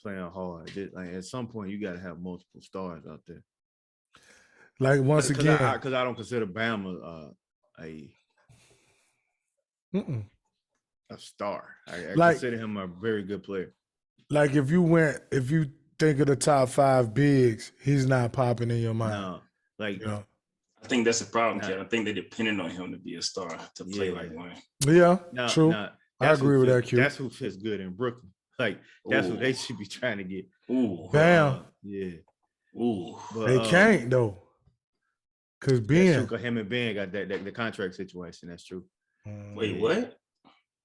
playing hard? Like at some point, you got to have multiple stars out there. Like once again, Because I don't consider Bama mm-mm. a star. I Like- consider him a very good player. Like if you think of the top 5 bigs, he's not popping in your mind. No, like You know? I think that's the problem, Nah. Kevin. I think they're depending on him to be a star to play Yeah. like one. Yeah, no, true. no, I that's agree who with fits- that, Q. That's who fits good in Brooklyn. Like that's who Ooh. they should be trying to get. Ooh, Bam. Yeah, ooh. but They can't though, cause That's Ben. true. 'Cause him and Ben got that the contract situation. That's true. Wait, Yeah. what?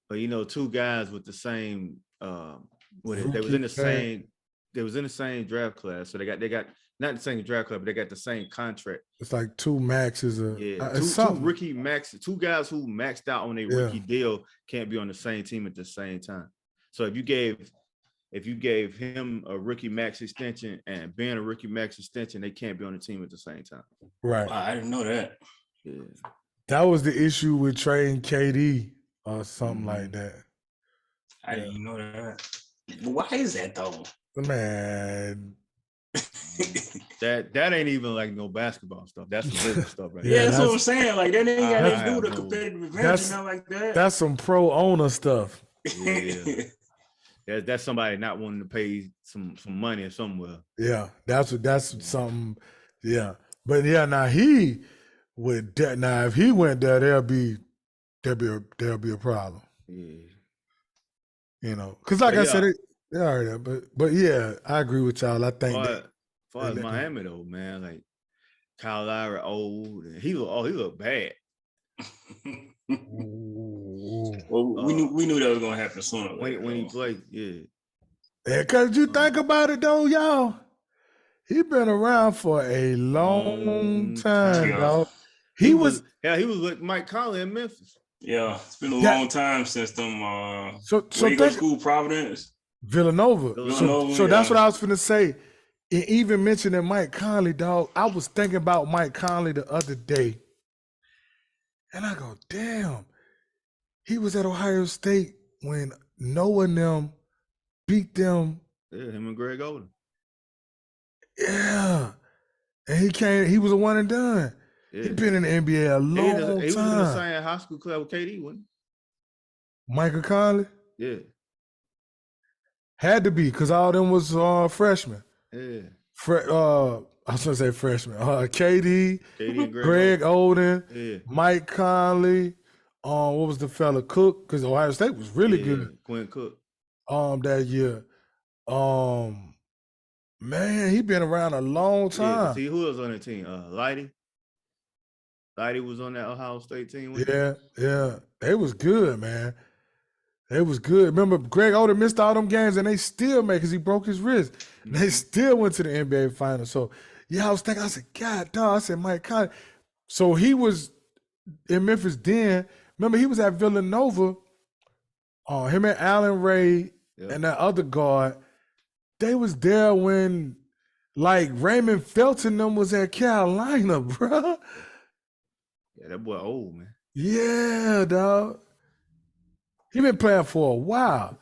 But two guys with the same they was Rookie in the tag. same they was in the same draft class. So they got not the same draft class, but they got the same contract. It's like 2 maxes. Yeah. It's Two something. rookie max, 2 guys who maxed out on a Yeah. rookie deal can't be on the same team at the same time. So if you gave him a rookie max extension and Ben a rookie max extension, they can't be on the team at the same time. Right. Wow, I didn't know that. Yeah. That was the issue with trading KD or something Mhm. like that. I didn't even know that. But why is that though? Man, That ain't even like no basketball stuff. That's some business stuff right Yeah, there. that's what I'm saying. Like that ain't got I nothing to do with have a no- competitive advantage That's- and nothing like that. that's some pro owner stuff. Yeah. That's somebody not wanting to pay some money somewhere. Yeah, that's something. Yeah, but yeah, now he would. Now if he went there, there'll be a problem. Yeah. Because like But I yeah. said, they are there. But yeah, I agree with y'all. I think Far that, far as they- Miami though, man, like Kyle Lowry old, and he look bad. Ooh. Well, we knew that was gonna happen sooner. or later, When he though. played, yeah. Yeah, because you think about it though, y'all. He been around for a long Long time, time. dog. He was he was with Mike Conley in Memphis. Yeah, it's been a Yeah. long time since them. so Where you go to think school, Providence. Villanova. Villanova, So that's yeah. what I was finna say. And even mentioning Mike Conley, dog, I was thinking about Mike Conley the other day. And I go, damn, he was at Ohio State when Noah and them beat them. Yeah, him and Greg Oden. Yeah. And he was a one and done. Yeah. He been in the NBA a He long was in the time. same high school club with KD, wasn't Michael Conley he? Yeah. had to be because all them was freshmen. Yeah. I was gonna say freshman. KD, KD and Greg Oden, Oden. Mike Conley. What was the fella Cook? Because Ohio State was really Yeah. good. Quinn Cook. That year. Man, he been around a long Yeah. time. See who was on the team? Lighty. Lighty was on that Ohio State team. with Yeah. They was good, man. They was good. Remember, Greg Oden missed all them games and they still made because he broke his wrist. They still went to the NBA Finals. So, yeah, I was thinking, I said, God, dog. I said, Mike Conley. So he was in Memphis then. Remember, he was at Villanova. Him and Allen Ray Yep. and that other guard, they was there when like Raymond Felton them was at Carolina, bro. Yeah, that boy old, man. Yeah, dog. He been playing for a while.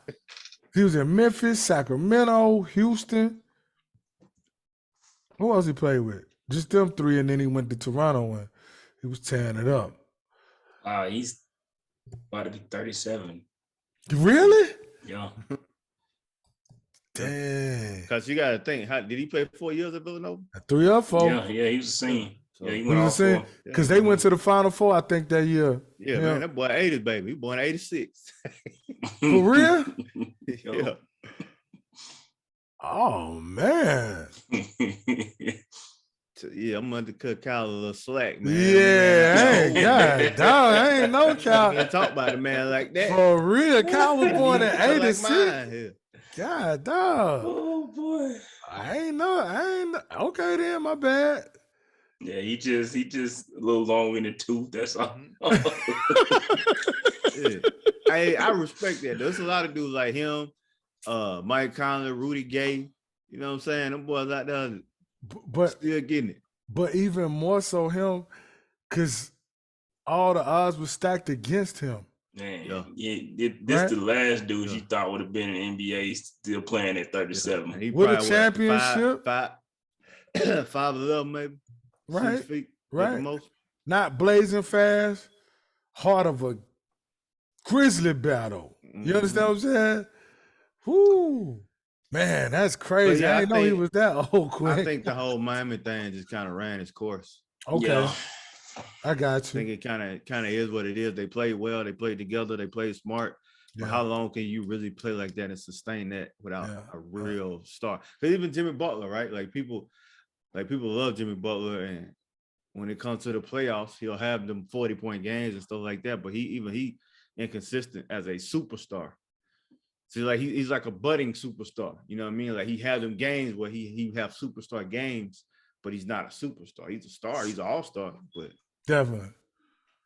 He was in Memphis, Sacramento, Houston. Who else he played with? Just them three, and then he went to Toronto and he was tearing it up. He's about to be 37. Really? Yeah. Dang. Because you got to think, how did he play 4 years at Villanova? 3 or 4. Yeah, he was a senior. So, Yeah, he He went all was saying, four. because they went to the Final Four, I think, that year. Yeah, man, that boy 80s, baby. He born 86. For real? Yeah. Oh, man. So, yeah, I'm going to cut Kyle a little slack, man. Yeah, hey, God, dog, I ain't no I Cal. can't talk about a man like that. For real, Cal was born in Like 86. mine here. God, dog. Oh boy. I ain't know. Okay, then, my bad. Yeah, he just a little long in the tooth. That's all. Yeah. I respect that. There's a lot of dudes like him, Mike Conley, Rudy Gay. You know what I'm saying? Them boys out there But still getting it. But even more so him, because all the odds were stacked against him. Man, Yeah. this Right? the last dude Yeah. you thought would have been in the NBA still playing at 37. And he With a probably, championship? 5'11" maybe. 6 Right? feet. At Right. the most. Not blazing fast, heart of a grizzly battle. You understand what I'm saying? Whoo. Man, that's crazy. yeah, I I didn't know he think- was that old, quick. I think the whole Miami thing just kind of ran its course. Okay, Yeah. I got I you. think it kind of is what it is. They played well. They played together. They played smart. But Yeah. how long can you really play like that and sustain that without Yeah. a real star? Because even Jimmy Butler, right? Like people love Jimmy Butler, and when it comes to the playoffs, he'll have them 40-point games and stuff like that. But he inconsistent as a superstar. So like he's like a budding superstar. You know what I mean? Like he had them games where he have superstar games, but he's not a superstar. He's a star. He's an all-star, but Definitely.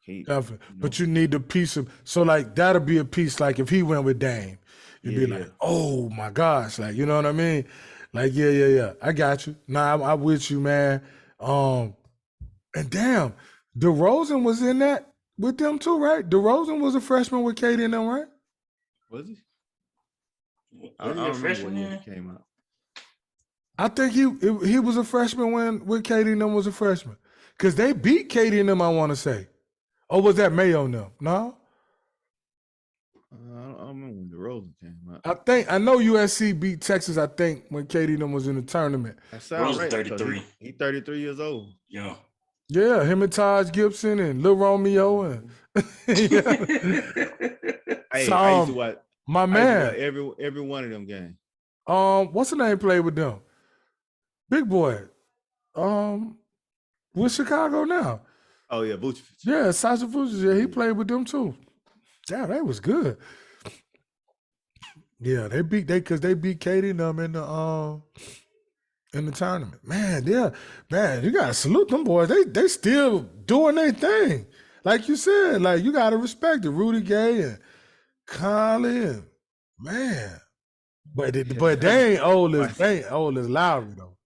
he Definitely. But you need the piece of, so like that'll be a piece like if he went with Dame, you'd be Yeah, like, oh my gosh, like, you know what I mean? Like, yeah. I got you. Nah, I'm with you, man. And damn, DeRozan was in that with them too, right? DeRozan was a freshman with Katie and them, right? was he? I Was don't he a remember freshman when then? he came out. I think he was a freshman when Katie and them was a freshman. Because they beat Katie and them, I want to say. Or was that Mayo and them? No? I don't remember when DeRozan came out. I know USC beat Texas, I think, when Katie and them was in the tournament. That sounds DeRozan right. 33. He 33 years old. Yeah. Yeah, him and Taj Gibson and Lil Romeo and yeah. Hey, So, I used to watch. My I used to man. watch every one of them games. What's the name played with them? Big boy. With Chicago now. Oh yeah, Vucevic. Yeah, Sasha Vucic, yeah, he played with them too. Damn, that was good. Yeah, they beat Katie and them in the tournament. Man, yeah, man, you gotta salute them boys. They still doing their thing. Like you said, like you gotta respect it. Rudy Gay and Conley and man. But they ain't old as Lowry though.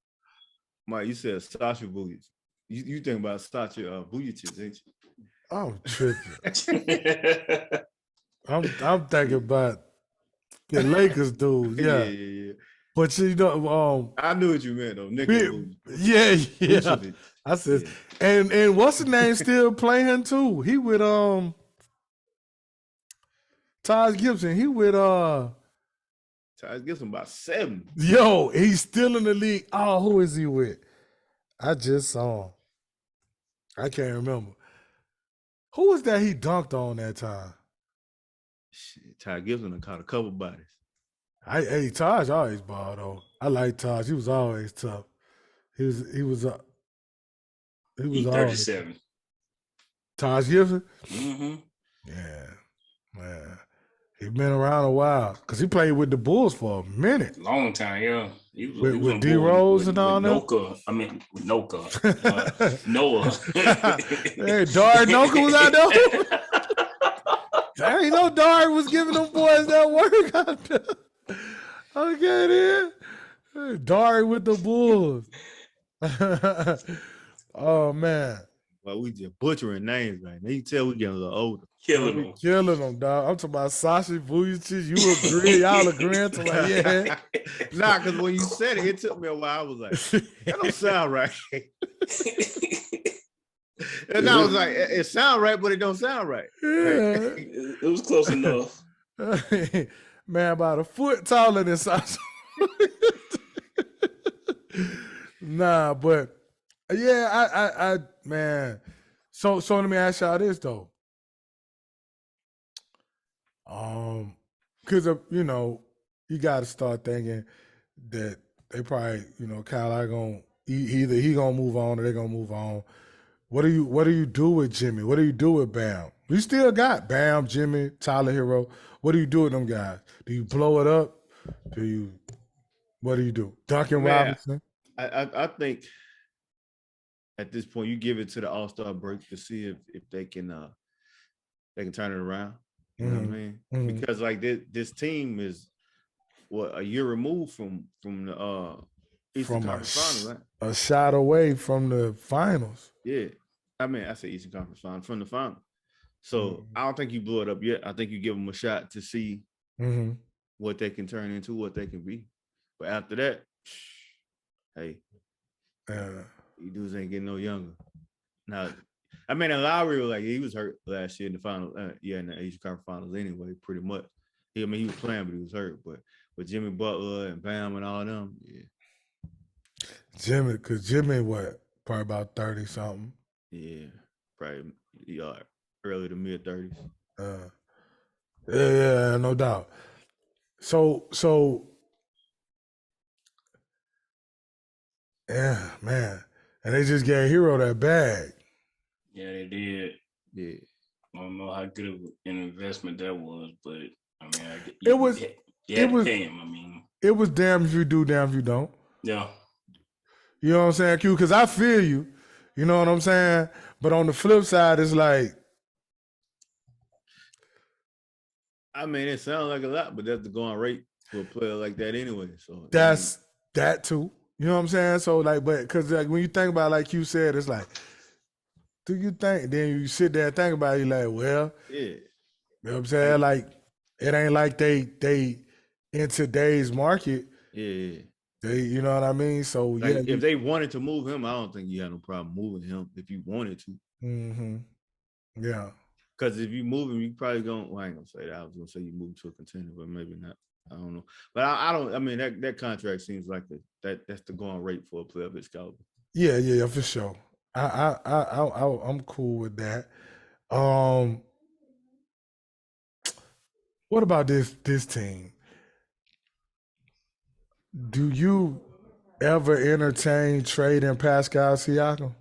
Mike, you said Sasha Vujic. You think about Sasha Vujic, ain't you? I'm tripping. I'm thinking about the Lakers dude. Yeah. yeah. But you know, I knew what you meant though. Nikola Vujic. yeah. Vucevic. I said, Yeah. and what's the name still playing too? He with Taj Gibson. He with Ty Gibson about 7. yo, he's still in the league. Oh, who is he with? I just saw him. I can't remember. Who was that he dunked on that time? Shit, Ty Gibson done caught a couple bodies. Hey, Taj always ball though. I like Taj. He was always tough. He was He's always 37. Taj Gibson. Mm-hmm. Yeah, man. He been around a while because he played with the Bulls for a minute. Long time, yeah. He was, With- he was with on D board Rose and all them? with Noka. Noah. Hey, Dard Noka was out there. I ain't know Dard was giving them boys that work out there. Okay, then. Dari with the Bulls. Oh man. Well, we just butchering names right now. You can tell we getting a little older. Killing We them. killing them, dog. I'm talking about Sashi Vujacic. You agree? Y'all agreeing to like, yeah. Nah, because when you said it, it took me a while. I was like, that don't sound right. And I was like, it sound right, but it don't sound right. Yeah. It was close enough. Man, about a foot taller than Sashi. Nah, but yeah, I man. So let me ask y'all this though. Because you know, you got to start thinking that they probably, you know, Kyle gonna either he gonna move on or they gonna move on. What do you do with Jimmy? What do you do with Bam? You still got Bam, Jimmy, Tyler Hero. What do you do with them guys? Do you blow it up? What do you do? Duncan Man, Robinson? I think at this point you give it to the All-Star break to see if they can turn it around. You know what I mean? Because like this team is what, a year removed from the Eastern Conference Finals, right? A shot away from the finals. Yeah. I mean, I say Eastern Conference Finals, from the final. So I don't think you blew it up yet. I think you give them a shot to see what they can turn into, what they can be. But after that, hey, you dudes ain't getting no younger. Now, I mean, Lowry was like, he was hurt last year in the final, in the Eastern Conference Finals anyway, pretty much. I mean, he was playing, but he was hurt. But with Jimmy Butler and Bam and all them, yeah. Jimmy, what, probably about 30 something. Yeah, probably early to mid 30s. Yeah, no doubt. So yeah, man. And they just gave Hero that bag. Yeah, they did. Yeah. I don't know how good of an investment that was, but I mean, It was pay him. I mean, it was damn if you do, damn if you don't. Yeah. You know what I'm saying, Q? Because I feel you. You know what I'm saying? But on the flip side, it's like, I mean, it sounds like a lot, but that's the going rate for a player like that anyway. So that's that too. You know what I'm saying? So like, but because like when you think about it, like you said, it's like, do you think? Then you sit there and think about it, you're like, well, yeah. You know what I'm saying? Like, it ain't like they in today's market. Yeah. They, you know what I mean? So like, yeah. If they wanted to move him, I don't think you had no problem moving him if you wanted to. Yeah. Because if you move him, you probably going, well, I ain't gonna say that. I was gonna say you move to a contender, but maybe not. I don't know. But I don't, I mean, that contract seems like that's the going rate for a player of his caliber. Yeah, for sure. I'm cool with that. What about this team? Do you ever entertain trading Pascal Siakam?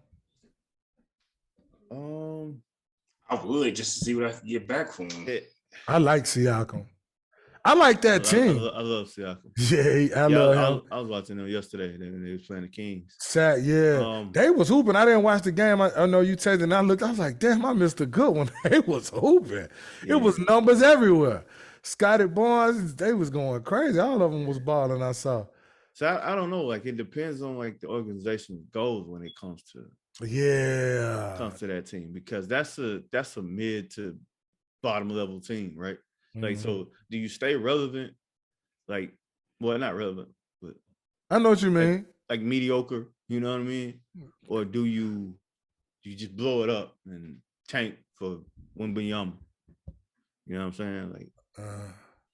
I would, just to see what I could get back from him. I like Siakam. I like that team. I love Siakam. Yeah, I love him. I was watching them yesterday. They was playing the Kings. They was hooping. I didn't watch the game. I know you texted, and I looked. I was like, damn, I missed a good one. They was hooping. Yeah. It was numbers everywhere. Scotty Barnes, they was going crazy. All of them was balling. I saw. So I don't know. Like, it depends on like the organization goals when it comes to that team, because that's a mid to bottom level team, right? Like, so do you stay relevant? Like, well, not relevant, but I know what you mean. Like mediocre, you know what I mean? Or do you just blow it up and tank for Wembanyama? You know what I'm saying? Like,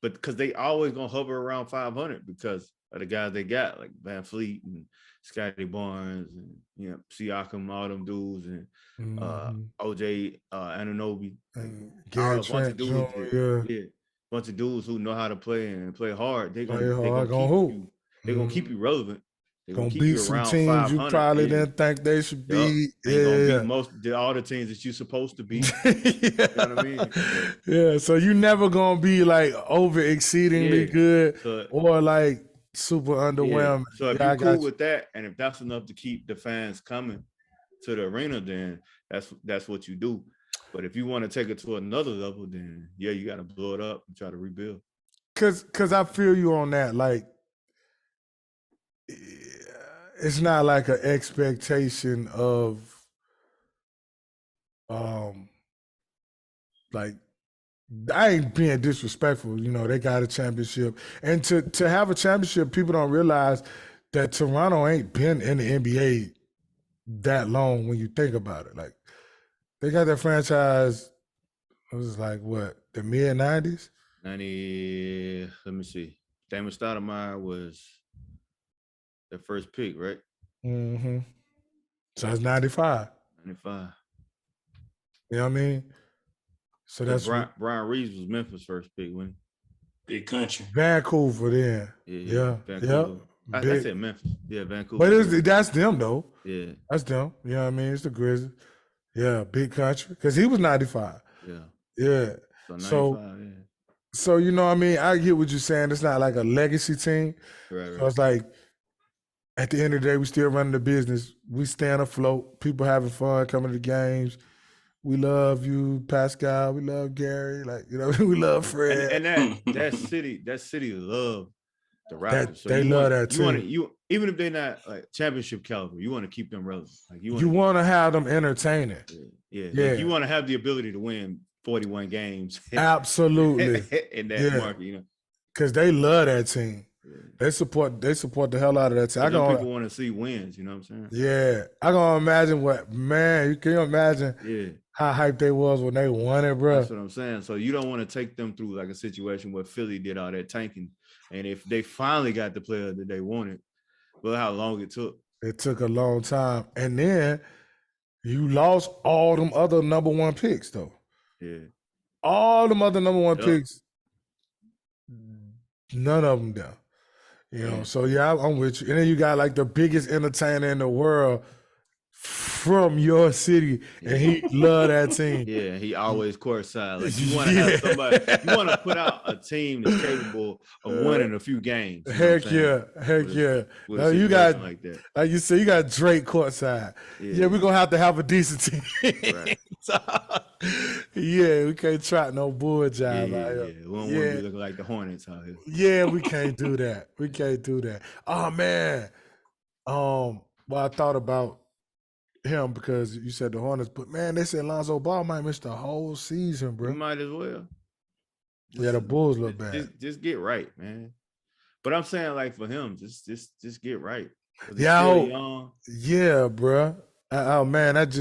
but because they always gonna hover around 500 because of the guys they got, like Van Fleet and Scotty Barnes and, you know, Siakam, all them dudes, and OJ Anunoby, Gary Trent Jr. Yeah, bunch of dudes who know how to play and play hard. They're gonna keep you relevant. They're gonna keep beat you some around teams 500. you probably didn't think they should be. Gonna beat all the teams that you're supposed to beat. You know what I mean? Yeah, so you never gonna be like over exceedingly good or like super underwhelming. So if you're cool with that, and if that's enough to keep the fans coming to the arena, then that's what you do. But if you want to take it to another level, then you got to blow it up and try to rebuild. Cause I feel you on that. Like, it's not like an expectation of um like I ain't being disrespectful, you know, they got a championship. And to have a championship, people don't realize that Toronto ain't been in the NBA that long when you think about it. Like they got their franchise, it was like what, the mid 90s? 90, let me see. Damon Stoudemire was the first pick, right? Mm-hmm. So it's 95. 95. You know what I mean? So that's Brian Reeves was Memphis' first pick, when Big country. Vancouver then. Yeah. Vancouver. I Big. said Memphis. Yeah, Vancouver. But that's them though. Yeah. That's them. You know what I mean? It's the Grizzlies. Yeah, big country. Because he was 95. Yeah. Yeah. So 95, yeah. So you know what I mean? I get what you're saying. It's not like a legacy team. Right. So it's like at the end of the day, we still running the business. We staying afloat. People having fun coming to the games. We love you, Pascal. We love Gary. Like, you know, we love Fred. And that city love the Raptors. They love that team. You even if they're not like championship caliber, you want to keep them relevant. Like you want to have them entertaining. Yeah. Like you want to have the ability to win 41 games. Absolutely. In that market, you know. Because they love that team. Yeah. They support the hell out of that team. People want to see wins, you know what I'm saying? Yeah. I gonna imagine can you imagine how hyped they was when they won it, bro? That's what I'm saying. So you don't want to take them through like a situation where Philly did all that tanking. And if they finally got the player that they wanted, well, how long it took. It took a long time. And then you lost all them other number one picks, though. Yeah. All them other number one picks, none of them down. You know, so I'm with you. And then you got like the biggest entertainer in the world from your city, and he loved that team. Yeah, he always courtside. Like you want to have somebody, you want to put out a team that's capable of winning a few games. Heck yeah. Now you got like that. Like you said, you got Drake courtside. Yeah, we're gonna have to have a decent team. Right. We can't try no bull job out here. We don't want to be looking like the Hornets out here. Yeah, we can't do that. We can't do that. Oh man. Well, I thought about him because you said the Hornets, but man, they said Lonzo Ball might miss the whole season, bro. You might as well. The Bulls look bad. Just get right, man. But I'm saying, like for him, just get right. Yeah, bro. Oh man, I hate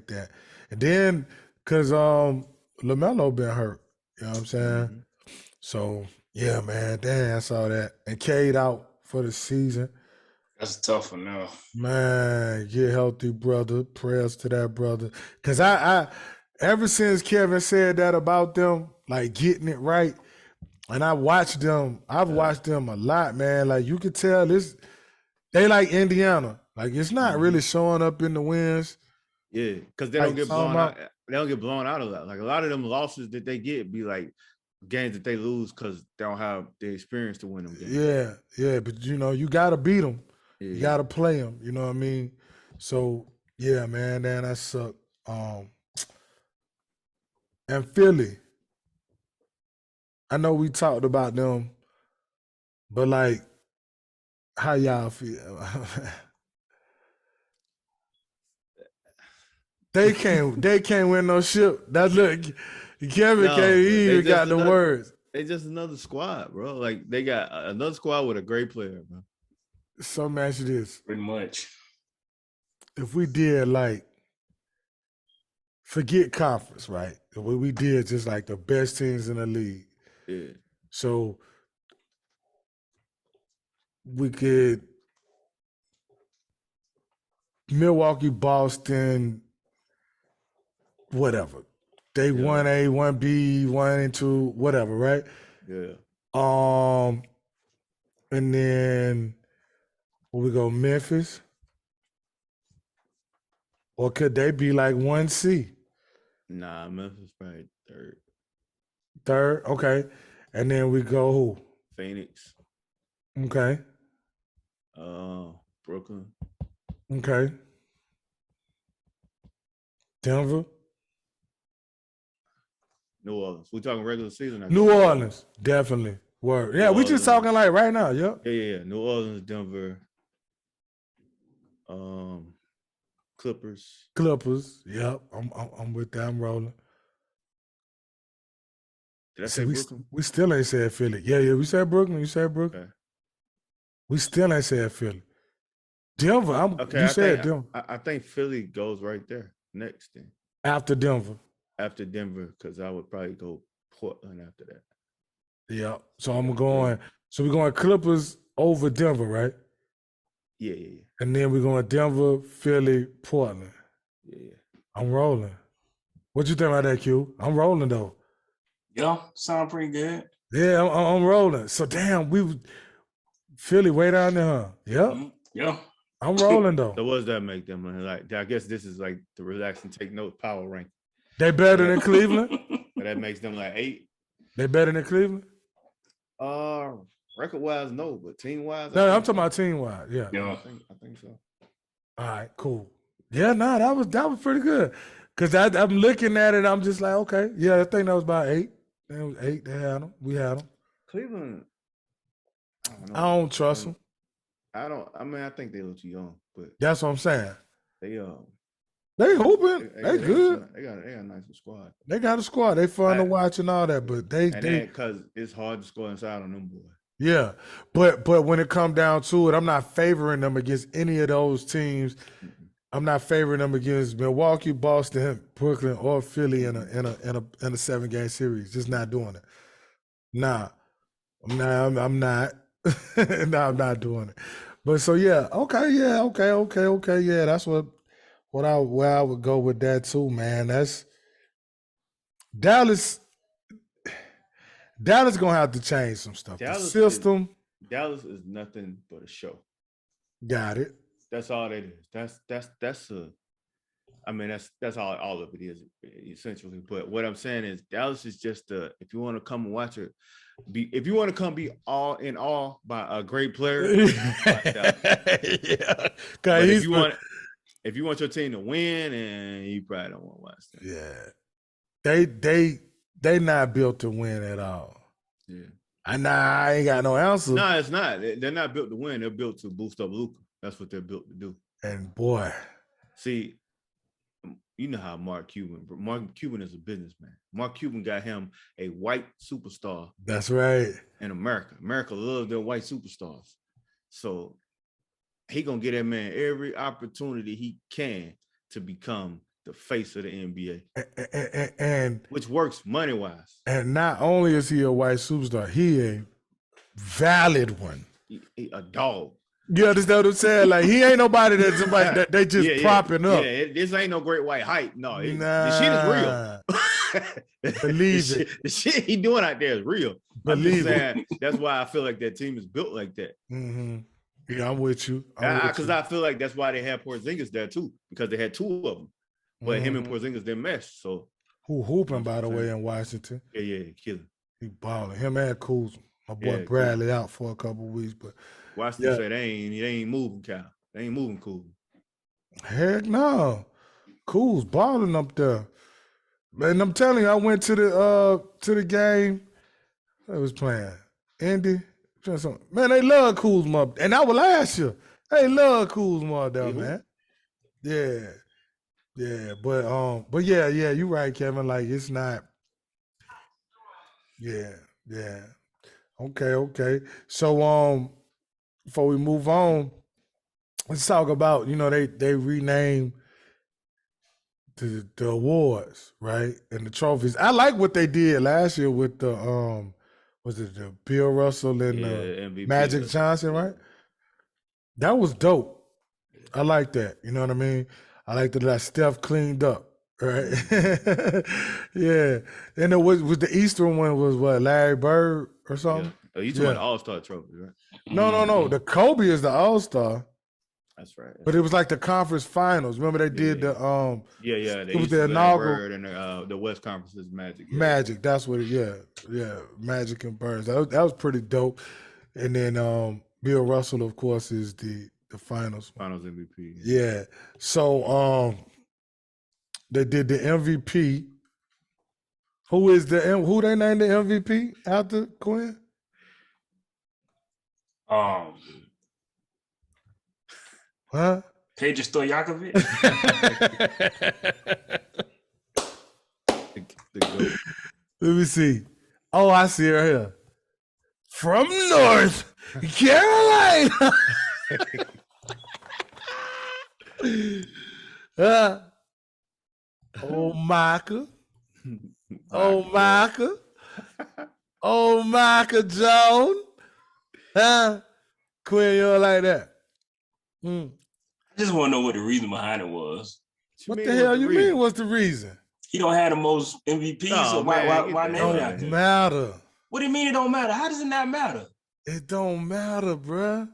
that. And then because LaMelo been hurt, you know what I'm saying? Mm-hmm. So yeah, man, damn, I saw that. And Cade out for the season. That's a tough one now. Man, get healthy, brother. Prayers to that brother. Because I ever since Kevin said that about them, like getting it right, and I've watched them a lot, man. Like you could tell they like Indiana. Like it's not really showing up in the wins. Yeah, because they don't get blown out. They don't get blown out a lot. Like a lot of them losses that they get be like games that they lose because they don't have the experience to win them games. Yeah, but you know, you gotta beat them. You gotta play them, you know what I mean? So yeah, man, that sucked. And Philly, I know we talked about them, but like, how y'all feel? They can't win no ship. That look, Kevin can't even got the words. They just another squad, bro. Like they got another squad with a great player, bro. So let me ask you this. Pretty much. If we did like forget conference, right? What we did just like the best teams in the league. Yeah. So we could Milwaukee, Boston, whatever. They 1A, 1B, 1 and 2, whatever, right? Yeah. And then will we go Memphis? Or could they be like 1C? Nah, Memphis probably third. Third, okay. And then we go who? Phoenix. Okay. Brooklyn. Okay. Denver. New Orleans. We talking regular season? New Orleans, definitely. Word. Yeah, we just talking like right now. Yep. Yeah. New Orleans, Denver, Clippers. Clippers. Yep. I'm with that. I'm rolling. Did I See, say Brooklyn? we still ain't said Philly. Yeah. We said Brooklyn. You said Brooklyn. Okay. We still ain't said Philly. Denver. Okay. You said Denver. I think Philly goes right there next then After Denver. after Denver, because I would probably go Portland after that. Yeah. So I'm going. So we're going Clippers over Denver, right? Yeah. And then we're going Denver, Philly, Portland. Yeah. I'm rolling. What you think about that, Q? I'm rolling though. Yeah, sound pretty good. Yeah, I'm rolling. So damn, Philly way down there, huh? Yep. Yeah. I'm rolling though. So what does that make them? Like, I guess this is like the relax and take note power rank. They better than Cleveland? But that makes them like 8. They better than Cleveland? Record wise, no, but team wise, No, I'm talking about team wide. Yeah. Yeah. I think so. All right, cool. Yeah, no, that was pretty good. Cause I'm looking at it, I'm just like, okay, yeah, I think that was about 8. That was 8. They had them. We had them. Cleveland, I don't know. I don't trust them. I mean, I think they a little too young, but That's what I'm saying. they They hooping. They good. They got a nice squad. They got a squad. They fun to watch and all that, but they because it's hard to score inside on them boys. Yeah, but when it come down to it, I'm not favoring them against any of those teams. I'm not favoring them against Milwaukee, Boston, Brooklyn, or Philly in a 7-game series. Just not doing it. Nah, I'm not. No, I'm not doing it. But so yeah, okay. Yeah, that's where I would go with that too, man. That's Dallas. Dallas gonna have to change some stuff. The system. Dallas is nothing but a show. Got it. That's all that is. That's all of it is essentially. But what I'm saying is Dallas is just if you want to come and watch it, if you want to come be all in awe by a great player, yeah. But if you want your team to win, and you probably don't want to watch that. Yeah. They not built to win at all. Yeah. I ain't got no answer. No, it's not. They're not built to win. They're built to boost up Luka. That's what they're built to do. And boy, see, you know how Mark Cuban is a businessman. Mark Cuban got him a white superstar. That's right. In America. America loves their white superstars. So he gonna get that man every opportunity he can to become the face of the NBA. And which works money-wise. And not only is he a white superstar, he a valid one. He a dog. You understand what I'm saying? Like, he ain't nobody that's somebody that they just propping up. Yeah, this ain't no great white hype. No, the shit is real. Believe it. The shit he doing out there is real. Believe it. That's why I feel like that team is built like that. Mm-hmm. Yeah, I'm with you. Because I feel like that's why they had Porzingis there too, because they had 2 of them. But him and Porzingis didn't mesh. So who hooping, by the way, in Washington? Yeah, killing. He balling. Him and Kuz. My boy Bradley out for a couple of weeks, but Washington said they ain't moving, Cal. They ain't moving Kuz. Heck no. Kuz balling up there. Man, I'm telling you, I went to the game. I was playing Indy. Man, they love Kuzma, and that was last year. They love Kuzma there, man. Yeah, but yeah, you're right, Kevin. Like, it's not. Yeah. Okay. So before we move on, let's talk about, they renamed the awards, right? And the trophies. I like what they did last year with the was it the Bill Russell and MVP, Magic Johnson, right? That was dope. I like that. You know what I mean? I like that Steph cleaned up, right? Yeah. And it was the Eastern one was what, Larry Bird or something? Yeah. Oh, you talking about the All-Star trophy, right? No. The Kobe is the All-Star. That's right. But it was like the conference finals. Remember they did the it was the inaugural and the West Conference's Magic. Yeah. Magic, that's what it Magic and Birds. That was pretty dope. And then Bill Russell, of course, is the finals MVP. Yeah. So they did the MVP. Who they named the MVP after, Quinn? Um, Huh? Pedro Stojakovic. The GOAT. Let me see. Oh, I see her here. From North Carolina. Oh, Micah. Oh, Micah. Oh, Micah Jones. Huh? Quinn, you don't like that? Mm. I just want to know what the reason behind it was. What the hell you mean? What's the reason? He don't have the most MVPs, so why It name it don't after him? matter. What do you mean it don't matter? How does it not matter? It don't matter, bruh.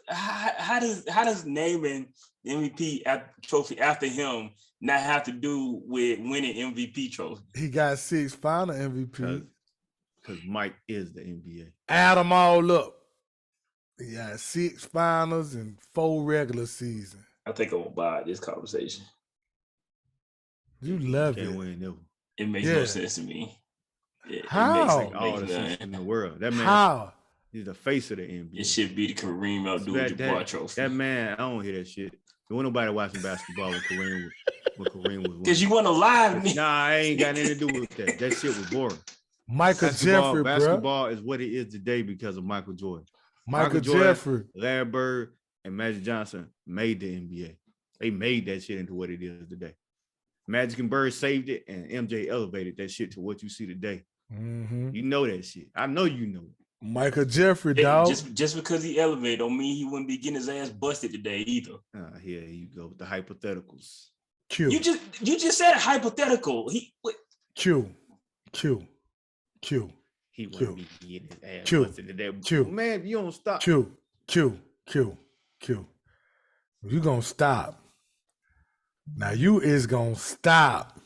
How does naming the MVP trophy after him not have to do with winning MVP trophy? He got 6 final MVP. Because Mike is the NBA. Add them all up. He got 6 finals and 4 regular seasons. I think I'm gonna buy this conversation. You love Can't it. win never. It makes no sense to me. How? It All makes the sense none. in the world. That man, How? he's the face of the NBA. It should be the Kareem Abdul-Jabbar trophy. That man, I don't hear that shit. There wasn't nobody watching basketball when Kareem was winning. Because you want to lie to me. Nah, I ain't got anything to do with that. That shit was boring. Michael Jeffrey, bro. Basketball is what it is today because of Michael Jordan. Michael Jordan, Jeffrey, Larry Bird, and Magic Johnson made the NBA. They made that shit into what it is today. Magic and Bird saved it, and MJ elevated that shit to what you see today. Mm-hmm. You know that shit. I know you know it. Michael Jeffrey, dog. Just because he elevated don't mean he wouldn't be getting his ass busted today either. Here you go with the hypotheticals. Q. You just said hypothetical. Q. He wouldn't be getting his ass Q. busted today. Q. Man, if you don't stop. Q. You gonna stop. Now you is gonna stop.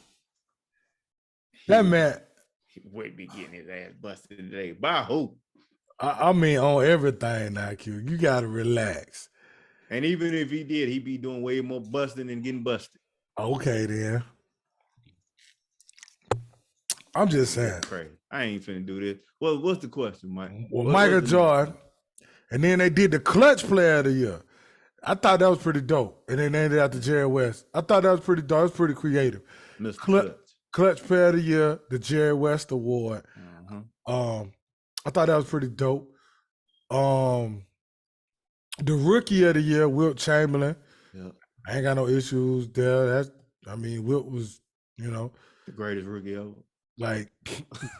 That man. He wouldn't be getting his ass busted today. By who? I mean on everything now, Q. You gotta relax. And even if he did, he'd be doing way more busting than getting busted. Okay, then. I'm just saying. Crazy. I ain't finna do this. Well, what's the question, Mike? Well, Michael Jordan, and then they did the clutch player of the year. I thought that was pretty dope. And then they ended after Jerry West. I thought that was pretty dope. It was pretty creative. Mr. Clutch player of the year, the Jerry West Award. I thought that was pretty dope. The rookie of the year, Wilt Chamberlain. Yep. I ain't got no issues there. Wilt was, the greatest rookie ever. Like,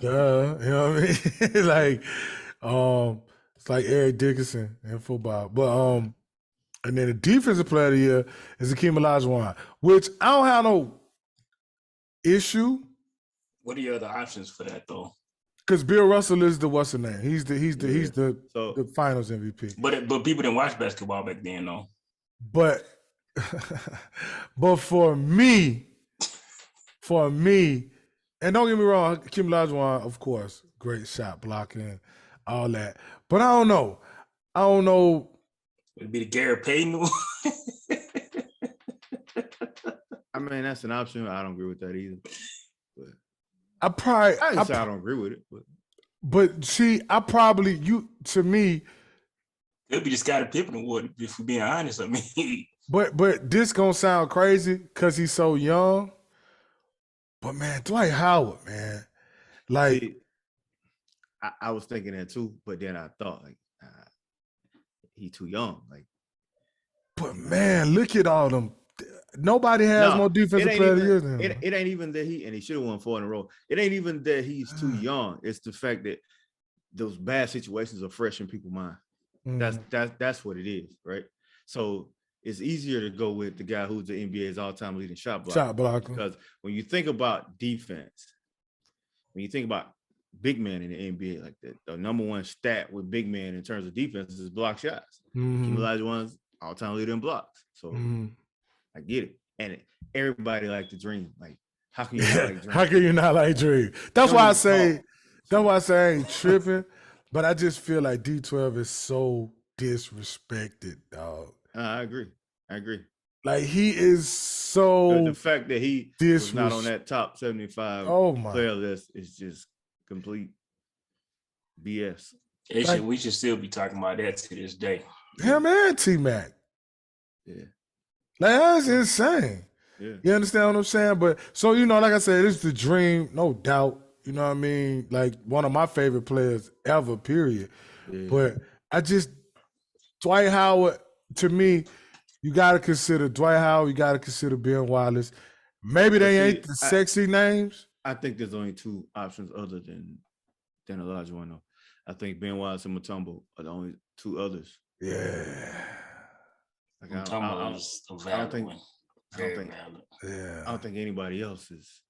duh, you know what I mean? Like, it's like Eric Dickerson in football. But and then the defensive player of the year is Hakeem Olajuwon, which I don't have no issue. What are your other options for that though? Because Bill Russell is the what's the name? He's the Finals MVP. But people didn't watch basketball back then though. But for me, and don't get me wrong, Hakeem Olajuwon, of course, great shot blocking, all that. But I don't know. It'd be the Gary Payton. I mean, that's an option. I don't agree with that either. But I don't agree with it. But see, to me. It'd be the Scottie Pippen Award, if we're being honest. I mean. But this gonna sound crazy because he's so young. But man, Dwight Howard, man. Like. See, I was thinking that too, but then I thought, like, he too young. Like, but man, look at all them. Nobody has more defensive player of the year than him. It ain't even that he should have won 4 in a row. It ain't even that he's too young. It's the fact that those bad situations are fresh in people's mind. That's what it is, right? So it's easier to go with the guy who's the NBA's all-time leading shot blocker. Because when you think about defense, when you think about big men in the NBA, like the number one stat with big men in terms of defense is block shots. Olajuwon's all-time leader in blocks. So I get it. And everybody like to dream. Like, how can you not like dream? How can you not like dream? That's why I say I ain't tripping. But I just feel like D12 is so disrespected, dog. I agree. Like, he is so the fact that he was not on that top 75 player list is just complete BS. Like We should still be talking about that to this day. him and T-Mac. Yeah. Like that's insane. Yeah. You understand what I'm saying? But so like I said, it's the dream, no doubt. You know what I mean? Like one of my favorite players ever, period. Yeah. But I just Dwight Howard, to me, you gotta consider Dwight Howard, you gotta consider Ben Wallace. Maybe they ain't the sexy names. I think there's only two options other than Olajuwon. I think Ben Wallace and Mutombo are the only two others. Yeah. Like, Mutombo is a valid one. Very valid. Yeah. I don't think anybody else is.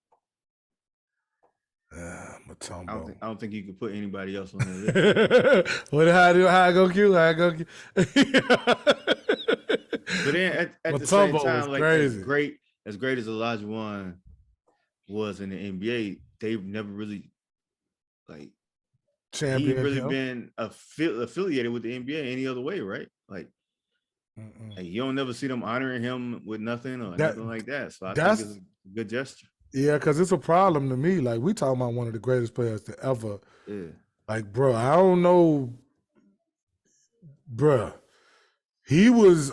Mutombo. I don't think you could put anybody else on that list. How I go Q? How I go Q? But then at the same time, like as great as Olajuwon was in the NBA, they've never really like champion. He really been affiliated with the NBA any other way, right? Like you don't never see them honoring him with nothing or nothing like that. So I think it's a good gesture. Yeah, because it's a problem to me. Like we talking about one of the greatest players to ever. Yeah. Like, bro, I don't know, bro. He was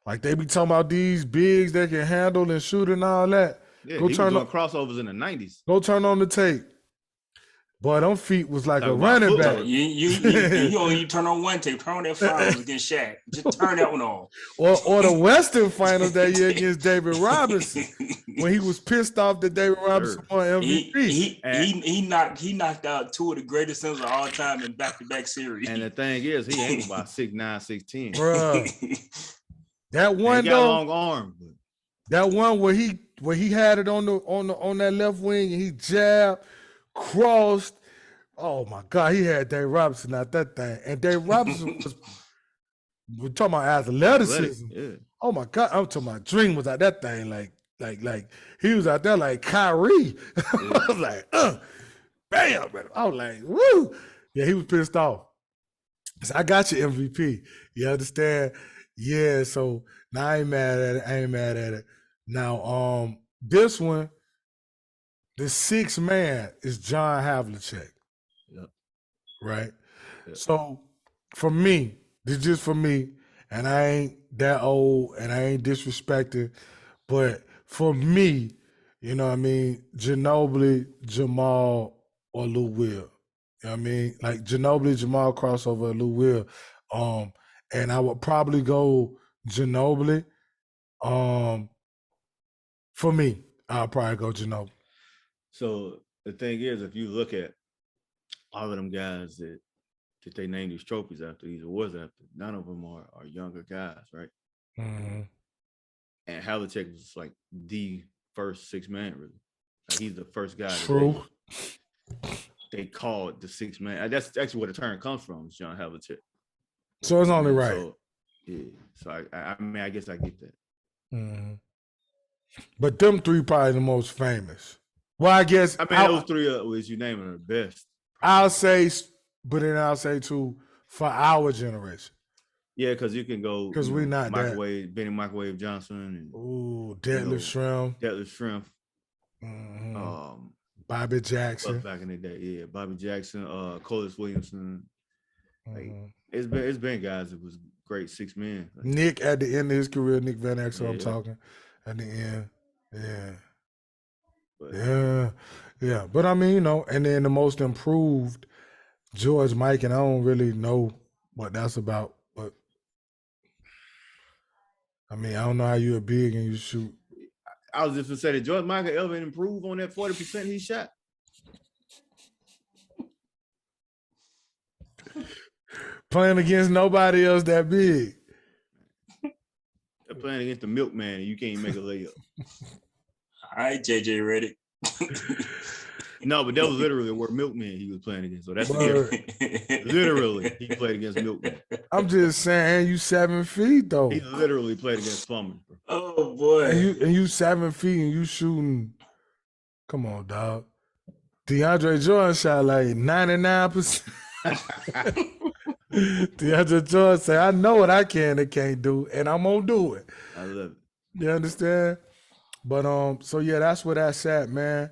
like they be talking about these bigs that can handle and shoot and all that. Yeah, he was doing crossovers in the 90s. Go turn on the tape. Boy, them feet was like a running back. You turn on one tape, turn on that finals against Shaq. Just turn that one on. Or the Western finals that year against David Robinson when he was pissed off that David Robinson won MVP. He knocked out two of the greatest centers of all time in back-to-back series. And the thing is, he ain't about 6'9", 6'10". Bruh. That one he got a long arm. But... That one where he had it on that left wing and he jabbed, crossed. Oh my God, he had Dave Robinson out that thing. And Dave Robinson was we're talking about athleticism. Yeah. Oh my God, I'm talking about Dream was out that thing like he was out there like Kyrie. Yeah. I was like, bam. I was like, woo. Yeah, he was pissed off. So I got your MVP. You understand? Yeah, so now I ain't mad at it. Now, this one, the sixth man is John Havlicek. Yep. Right? Yep. So for me, this just for me, and I ain't that old and I ain't disrespecting, but for me, you know what I mean, Ginobili, Jamal, or Lou Will. You know what I mean? Like Ginobili, Jamal crossover, Lou Will. And I would probably go Ginobili. For me, I'll probably go Ginobili. So the thing is, if you look at all of them guys that they named these trophies after, these awards after, none of them are younger guys, right? Mm-hmm. And Havlicek was like the first six man, really. Like, he's the first guy. True. They called the six man. That's actually where the term comes from, is John Havlicek. So it's only right. So, yeah. So I mean, I guess I get that. Mm-hmm. But them three probably the most famous. Well, I guess those three as you name them, are the best. I'll say, but then I'll say too for our generation. Yeah, because you can go because we're not Benny Microwave Johnson and Deadlift Shrimp. Deadlift Shrimp. Mm-hmm. Bobby Jackson. Back in the day, yeah. Bobby Jackson, Colas Williamson. Like it's been guys that was great six men. Like, Nick at the end of his career, Nick Van Exel, I'm talking at the end. Yeah. Yeah. But I mean, and then the most improved George Mike, and I don't really know what that's about, but I mean, I don't know how you're big and you shoot. I was just gonna say, did George Michael ever improve on that 40% he shot? Playing against nobody else that big. They're playing against the milkman and you can't make a layup. All right, JJ Redick. No, but that was literally where milkman he was playing against. So that's literally he played against milkman. I'm just saying, you 7 feet though. He literally played against plumbers. Oh boy. And you 7 feet and you shooting. Come on, dog. DeAndre Jordan shot like 99%. DeAndre Jordan say, I know what I can and can't do, and I'm gonna do it. I love it. You understand? But so yeah, that's where that's at, man.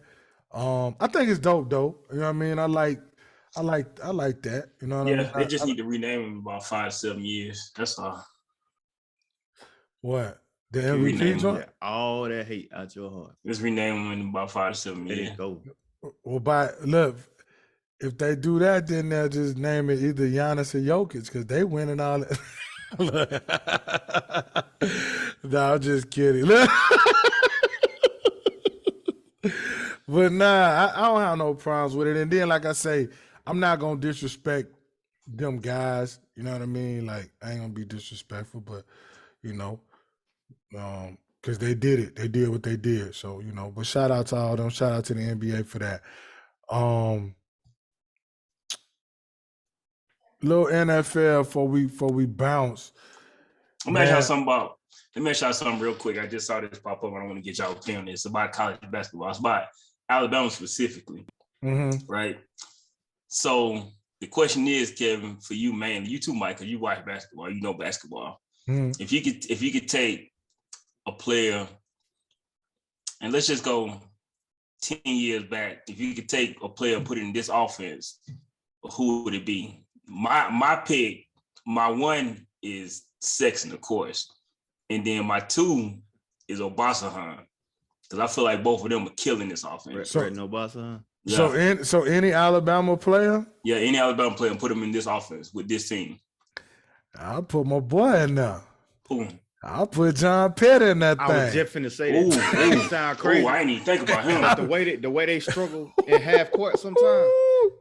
I think it's dope though. You know what I mean? I I like that. You know what I mean? Yeah, they just need to rename him in about 5 to 7 years. That's all. What? The Can rename MVP him. joint? Let all that hate out your heart. Just rename him in about 5 to 7 Let years. it go. Well, look, if they do that, then they'll just name it either Giannis or Jokic because they winning all that. No, I'm just kidding. But nah, I don't have no problems with it. And then, like I say, I'm not gonna disrespect them guys. You know what I mean? Like I ain't gonna be disrespectful, but you know, because they did it. They did what they did. So you know. But shout out to all them. Shout out to the NBA for that. Little NFL before we bounce. Let me ask y'all something real quick. I just saw this pop up and I want to get y'all opinion on this. It's about college basketball. It's about Alabama specifically, right? So the question is, Kevin, for you, man, you too, Mike, because you watch basketball, you know basketball. If you could take a player, and let's just go 10 years back, if you could take a player and put it in this offense, who would it be? My pick, my one is Sexton, of course. And then my two is Obasanjo. Because I feel like both of them are killing this offense. Brett Obasanjo. Yeah. So any Alabama player? Yeah, any Alabama player and put them in this offense with this team. I'll put my boy in there. Who? I'll put John Petty in that thing. I was just finna say that. It sound crazy. I ain't even think about him. the way they struggle in half court sometimes.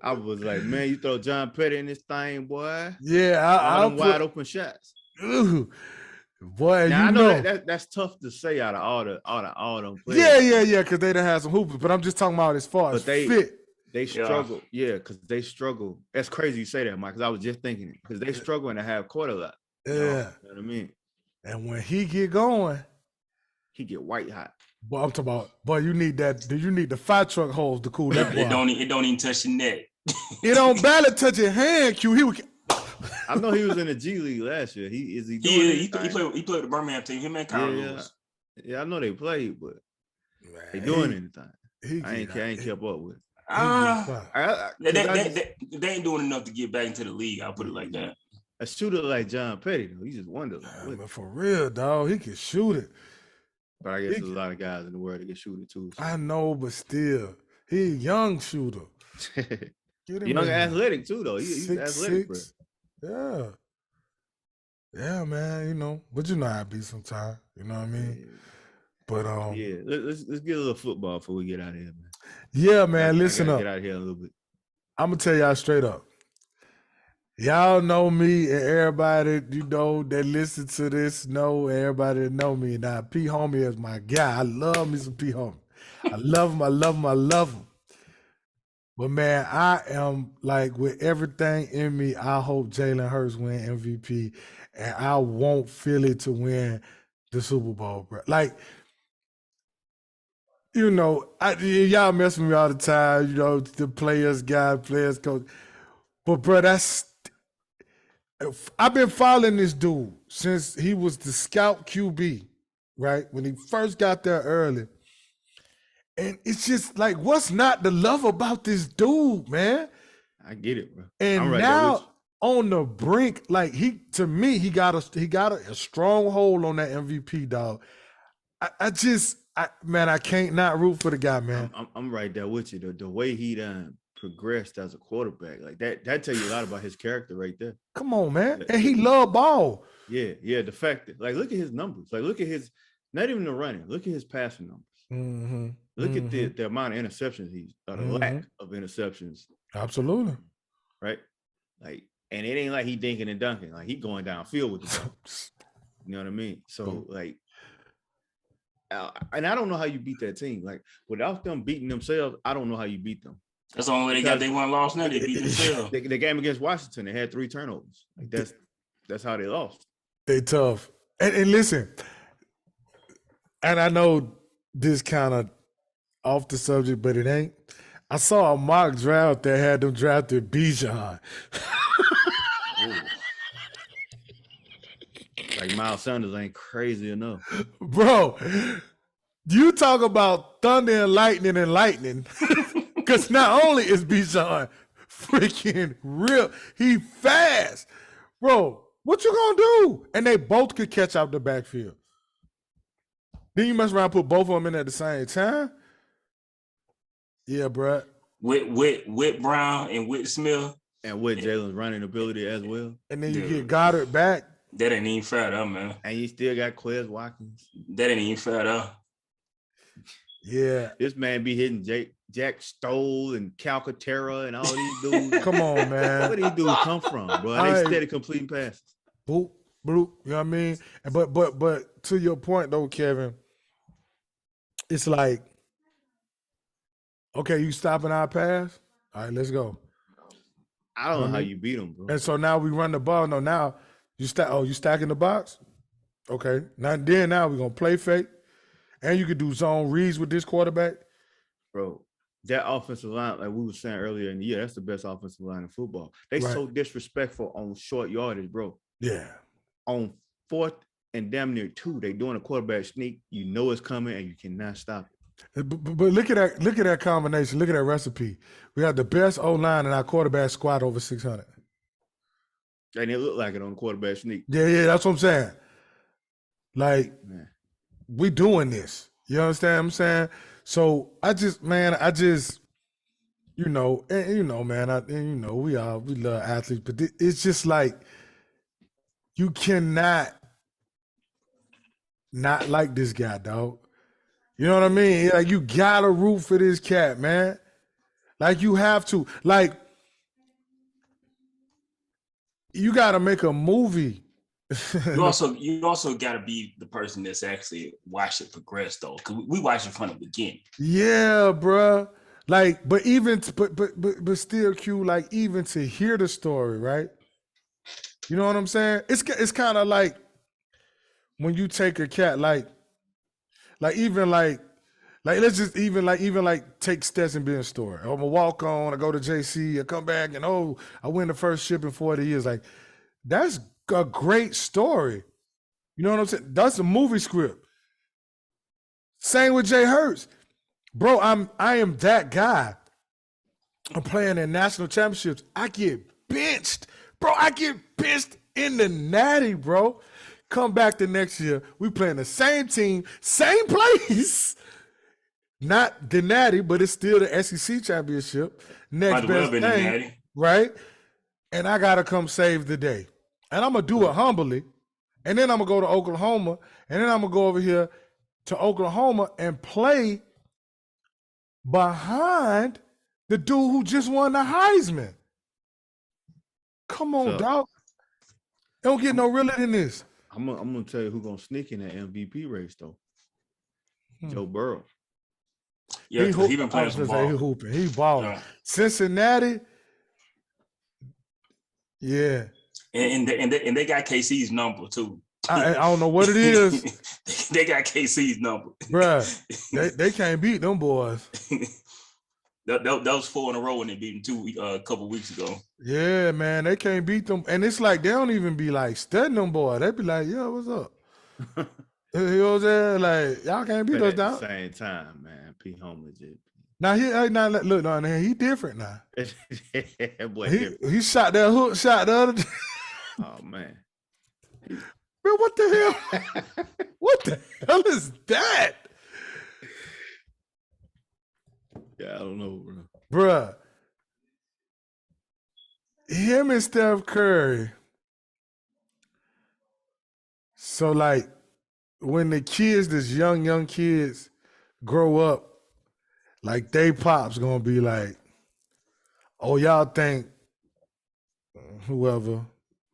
I was like, man, you throw John Petty in this thing, boy. Yeah, I'll put wide open shots. Ooh, boy, now, you I know that's tough to say out of all them players. Yeah, because they done had some hoopers. But I'm just talking about as far as fit. They struggle, because they struggle. That's crazy you say that, Mike, because I was just thinking it. Because they struggle in the half court a lot. Yeah. You know what I mean? And when he get going, he get white hot. Boy, I'm talking about, boy, you need that. Do you need the fire truck hose to cool that boy? It don't even touch your neck. It don't barely touch your hand, Q. I know he was in the G League last year. He played the Birmingham team. Him and Kyle Lewis. Yeah, I know they played, but they doing anything. I ain't kept up with. They ain't doing enough to get back into the league. I'll put it like that. A shooter like John Petty, though, he just wonder. But for real, dog, he can shoot it. But I guess there's a lot of guys in the world that can shoot it too. So. I know, but still, he a young shooter. Young athletic too, though. He's athletic, bro. Yeah. Yeah, man, you know, but you know how it be sometimes, you know what I mean? Yeah. But let's get a little football before we get out of here, man. Yeah, man, listen up. Get out of here a little bit. I'm gonna tell y'all straight up. Y'all know me, and everybody, you know, that listen to this know, everybody that know me. Now, P. Homie is my guy. I love me some P. Homie. I love him. But, man, I am, like, with everything in me, I hope Jalen Hurts win MVP, and I want Philly to win the Super Bowl, bro. Like, you know, y'all mess with me all the time, you know, the players coach. But, bro, I've been following this dude since he was the scout QB, right? When he first got there early. And it's just like, what's not to love about this dude, man? I get it, bro. And now on the brink, like he got a strong hold on that MVP, dog. I can't not root for the guy, man. I'm right there with you. The way he done progressed as a quarterback, like that tell you a lot about his character right there. Come on, man. And he love ball. Yeah. The fact that, like, look at his numbers. Like, look at his, not even the running. Look at his passing numbers. Mm-hmm. Look at the amount of interceptions the lack of interceptions. Absolutely. Right? Like, and it ain't like he dinking and dunking. Like, he going downfield with the ball. You know what I mean? So, like, and I don't know how you beat that team. Like, without them beating themselves, I don't know how you beat them. That's the only way they got. They won lost now. They beat themselves. The game against Washington, they had 3 turnovers. Like, that's how they lost. They tough. And listen, and I know this kind of off the subject, but it ain't. I saw a mock draft that had them drafted Bijan. Like, Miles Sanders ain't crazy enough. Bro, you talk about thunder and lightning. Because not only is Bijan freaking real. He fast. Bro, what you gonna do? And they both could catch out the backfield. Then you mess around and put both of them in at the same time? Yeah, bro. With Brown and with Smith. And with Jalen's running ability as well. And then you get Goddard back. That ain't even fair though, man. And you still got Quez Watkins. That ain't even fair though. Yeah. This man be hitting Jack Stoll and Calcaterra and all these dudes. Come on, man. Where these dudes come from, bro? They steady completing passes. Boop, bloop. You know what I mean? But to your point though, Kevin, it's like, okay, you stopping our pass? All right, let's go. I don't know how you beat them, bro. And so now we run the ball. No, now you stacking the box? Okay. Now we're gonna play fake. And you could do zone reads with this quarterback. Bro, that offensive line, like we were saying earlier in the year, that's the best offensive line in football. They Right. so disrespectful on short yardage, bro. Yeah. On 4th and damn near 2, they doing a quarterback sneak. You know it's coming and you cannot stop it. But look at that combination. Look at that recipe. We have the best O-line in our quarterback squad over 600. And it looked like it on the quarterback sneak. Yeah, that's what I'm saying. Like, Man. we doing this. You understand what I'm saying? So I just, man, we love athletes, but it's just like you cannot not like this guy, dog. You know what I mean? Like, you gotta root for this cat, man. Like, you have to. Like, you gotta make a movie. You also got to be the person that's actually watched it progress though, because we watched it from the beginning. Yeah, bruh. Like, but still, Q. Like, even to hear the story, right? You know what I'm saying? It's kind of like when you take a cat, like let's just even take Stetson Bennett's story. I'm a walk on. I go to JC. I come back and I win the first ship in 40 years. Like, that's a great story. You know what I'm saying? That's a movie script. Same with Jay Hurts. Bro, I am that guy. I'm playing in national championships. I get benched. Bro, I get benched in the natty, bro. Come back the next year. We playing the same team, same place. Not the natty, but it's still the SEC championship. Next best thing, right? And I got to come save the day. And I'm going to do it humbly. And then I'm going to go to Oklahoma. And then I'm going to go over here to Oklahoma and play behind the dude who just won the Heisman. Come on, dog. Don't get no realer than this. I'm gonna tell you who's gonna sneak in that MVP race though. Joe Burrow. Yeah, he been playing some ball. He hooping. He balling. Yeah. Cincinnati. Yeah. And they got KC's number too. I don't know what it is. They got KC's number. Bruh, they can't beat them boys. That was 4 in a row when they beat them a couple weeks ago. Yeah, man, they can't beat them. And it's like they don't even be like studying them boys. They be like, yo, what's up? You know what I'm saying? Like, y'all can't beat us down. At the same time, man, P. Holmes did. Now he different now. Boy, he shot that hook shot the other day. Oh man. Man, what the hell? What the hell is that? Yeah, I don't know, bro. Bruh. Him and Steph Curry. So, like, when the kids, this young kids, grow up, like, they pops gonna be like, oh, y'all think whoever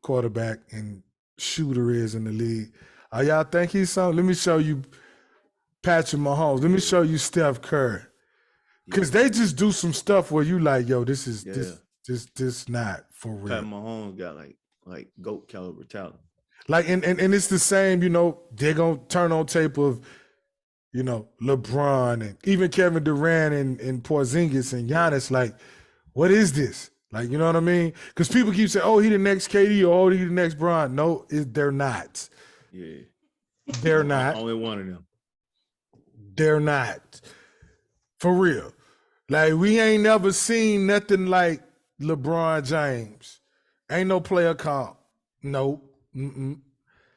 quarterback and shooter is in the league, oh, y'all think he's something? Let me show you Patrick Mahomes. Let me show you Steph Curry. Because they just do some stuff where you like, yo, this is this not for real. Pat Mahomes got like GOAT caliber talent. Like, and it's the same, you know, they're gonna turn on tape of, you know, LeBron and even Kevin Durant and Porzingis and Giannis. Like, what is this? Like, you know what I mean? Because people keep saying, oh, he the next KD or oh, he the next Bron. No, they're not. Yeah. They're not. Only one of them. They're not. For real. Like, we ain't never seen nothing like LeBron James. Ain't no player comp. Nope. Mm-mm.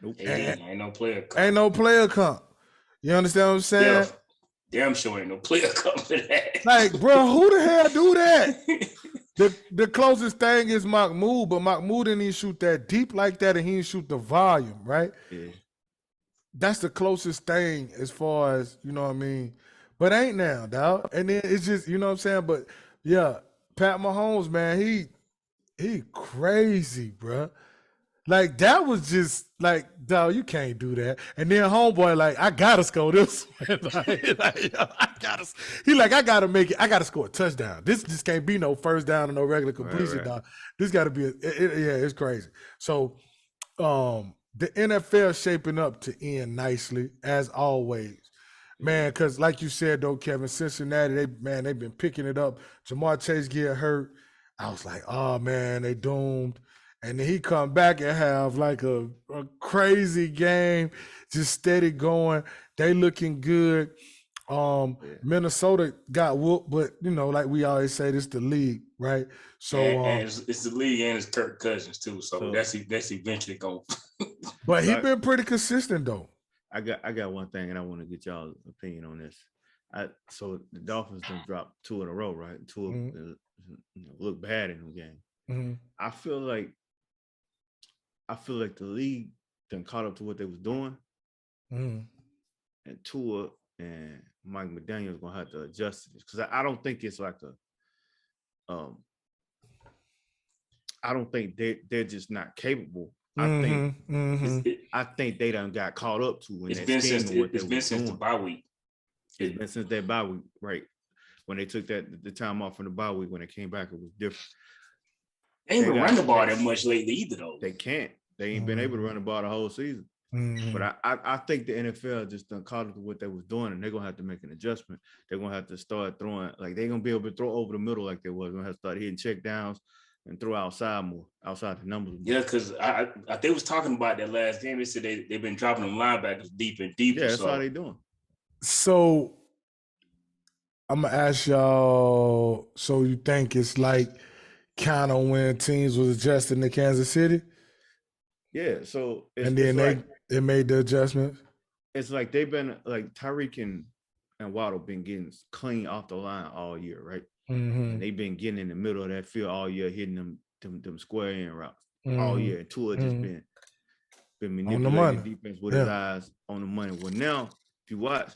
Nope. Ain't no player comp. Ain't no player comp. You understand what I'm saying? Damn sure ain't no player comp for that. Like, bro, who the hell do that? The closest thing is Mahmoud, but Mahmoud didn't even shoot that deep like that, and he didn't shoot the volume, right? Yeah. That's the closest thing as far as, you know what I mean? But ain't now, dog. And then it's just, you know what I'm saying? But yeah, Pat Mahomes, man, he crazy, bro. Like, that was just like, dog, you can't do that. And then homeboy, like, I gotta score this one. I gotta make it. I gotta score a touchdown. This just can't be no first down and no regular completion, Right. dog. This gotta be it's crazy. So the NFL shaping up to end nicely, as always. Man, because like you said, though, Kevin, Cincinnati, they've been picking it up. Jamar Chase get hurt. I was like, oh, man, they doomed. And then he come back and have like a crazy game, just steady going. They looking good. Minnesota got whooped, but, you know, like we always say, this the league, right? So and it's the league and it's Kirk Cousins, too. So that's eventually going. But he been pretty consistent, though. I got one thing, and I want to get y'all's opinion on this. So the Dolphins done dropped 2 in a row, right? 2 look bad in the game. Mm-hmm. I feel like the league done caught up to what they was doing, and Tua and Mike McDaniel's gonna have to adjust to this, because I don't think it's like I don't think they're just not capable. I think they done got caught up to. It's been since the bye week. It's been since that bye week, right? When they took the time off from the bye week, when they came back, it was different. They ain't been running the ball that much lately either, though. They can't. They ain't been able to run the ball the whole season. But I think the NFL just done caught up to what they was doing, and they're gonna have to make an adjustment. They're gonna have to start throwing, like they're gonna be able to throw over the middle like they was. They're gonna have to start hitting check downs and throw outside more, outside the numbers. Yeah, because they was talking about that last game. They said they've been dropping them linebackers deep and deeper. Yeah, that's how they doing. So I'm gonna ask y'all. So you think it's like kind of when teams was adjusting to Kansas City? Yeah. So and then they made the adjustments. It's like they've been like Tyreek and Waddle been getting clean off the line all year, right? And they've been getting in the middle of that field all year, hitting them square end routes all year. And Tua just been manipulating the defense with his eyes on the money. Well, now if you watch,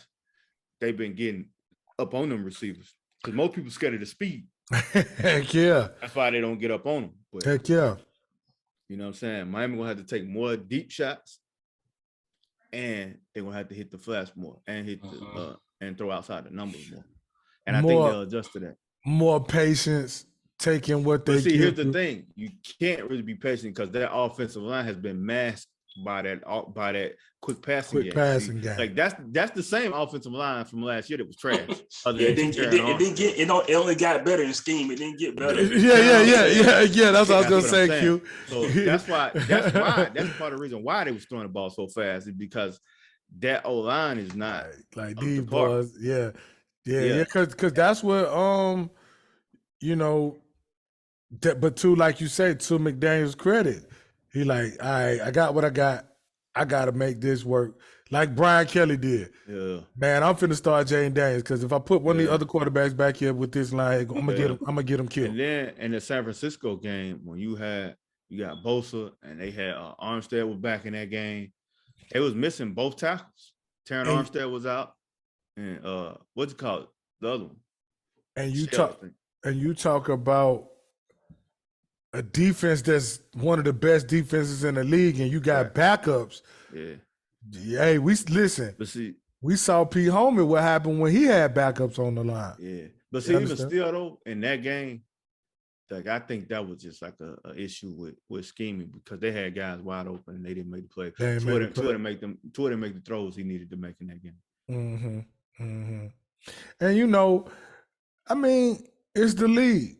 they've been getting up on them receivers, because most people scared of the speed. Heck yeah. That's why they don't get up on them. But, heck yeah. You know what I'm saying? Miami gonna have to take more deep shots, and they're gonna have to hit the flash more and hit the and throw outside the numbers more. And I think they'll adjust to that. More patience, taking what they see. Here's the thing: you can't really be patient, because that offensive line has been masked by that quick passing game. Like that's the same offensive line from last year that was trash. It only got better in scheme. It didn't get better. Yeah. That's what I was gonna say, Q. So that's part of the reason why they was throwing the ball so fast, is because that O line is not like these boys. Yeah. Because that's what you know. But to, like you say, to McDaniel's credit, he like, I got what I got. I got to make this work, like Brian Kelly did. Yeah, man, I'm finna start Jane Daniels, because if I put one of the other quarterbacks back here with this line, I'm gonna get him killed. And then in the San Francisco game, when you got Bosa and they had Armstead was back in that game, they was missing both tackles. Terran Armstead was out, and what's it called, the other one. And you talk about a defense that's one of the best defenses in the league, and you got backups. Yeah. Hey, we saw Pete Holman what happened when he had backups on the line. Yeah. But see, even still though, in that game, like I think that was just like a issue with scheming, because they had guys wide open and they didn't make the play. Tua didn't make the throws he needed to make in that game. And you know, I mean, it's the league.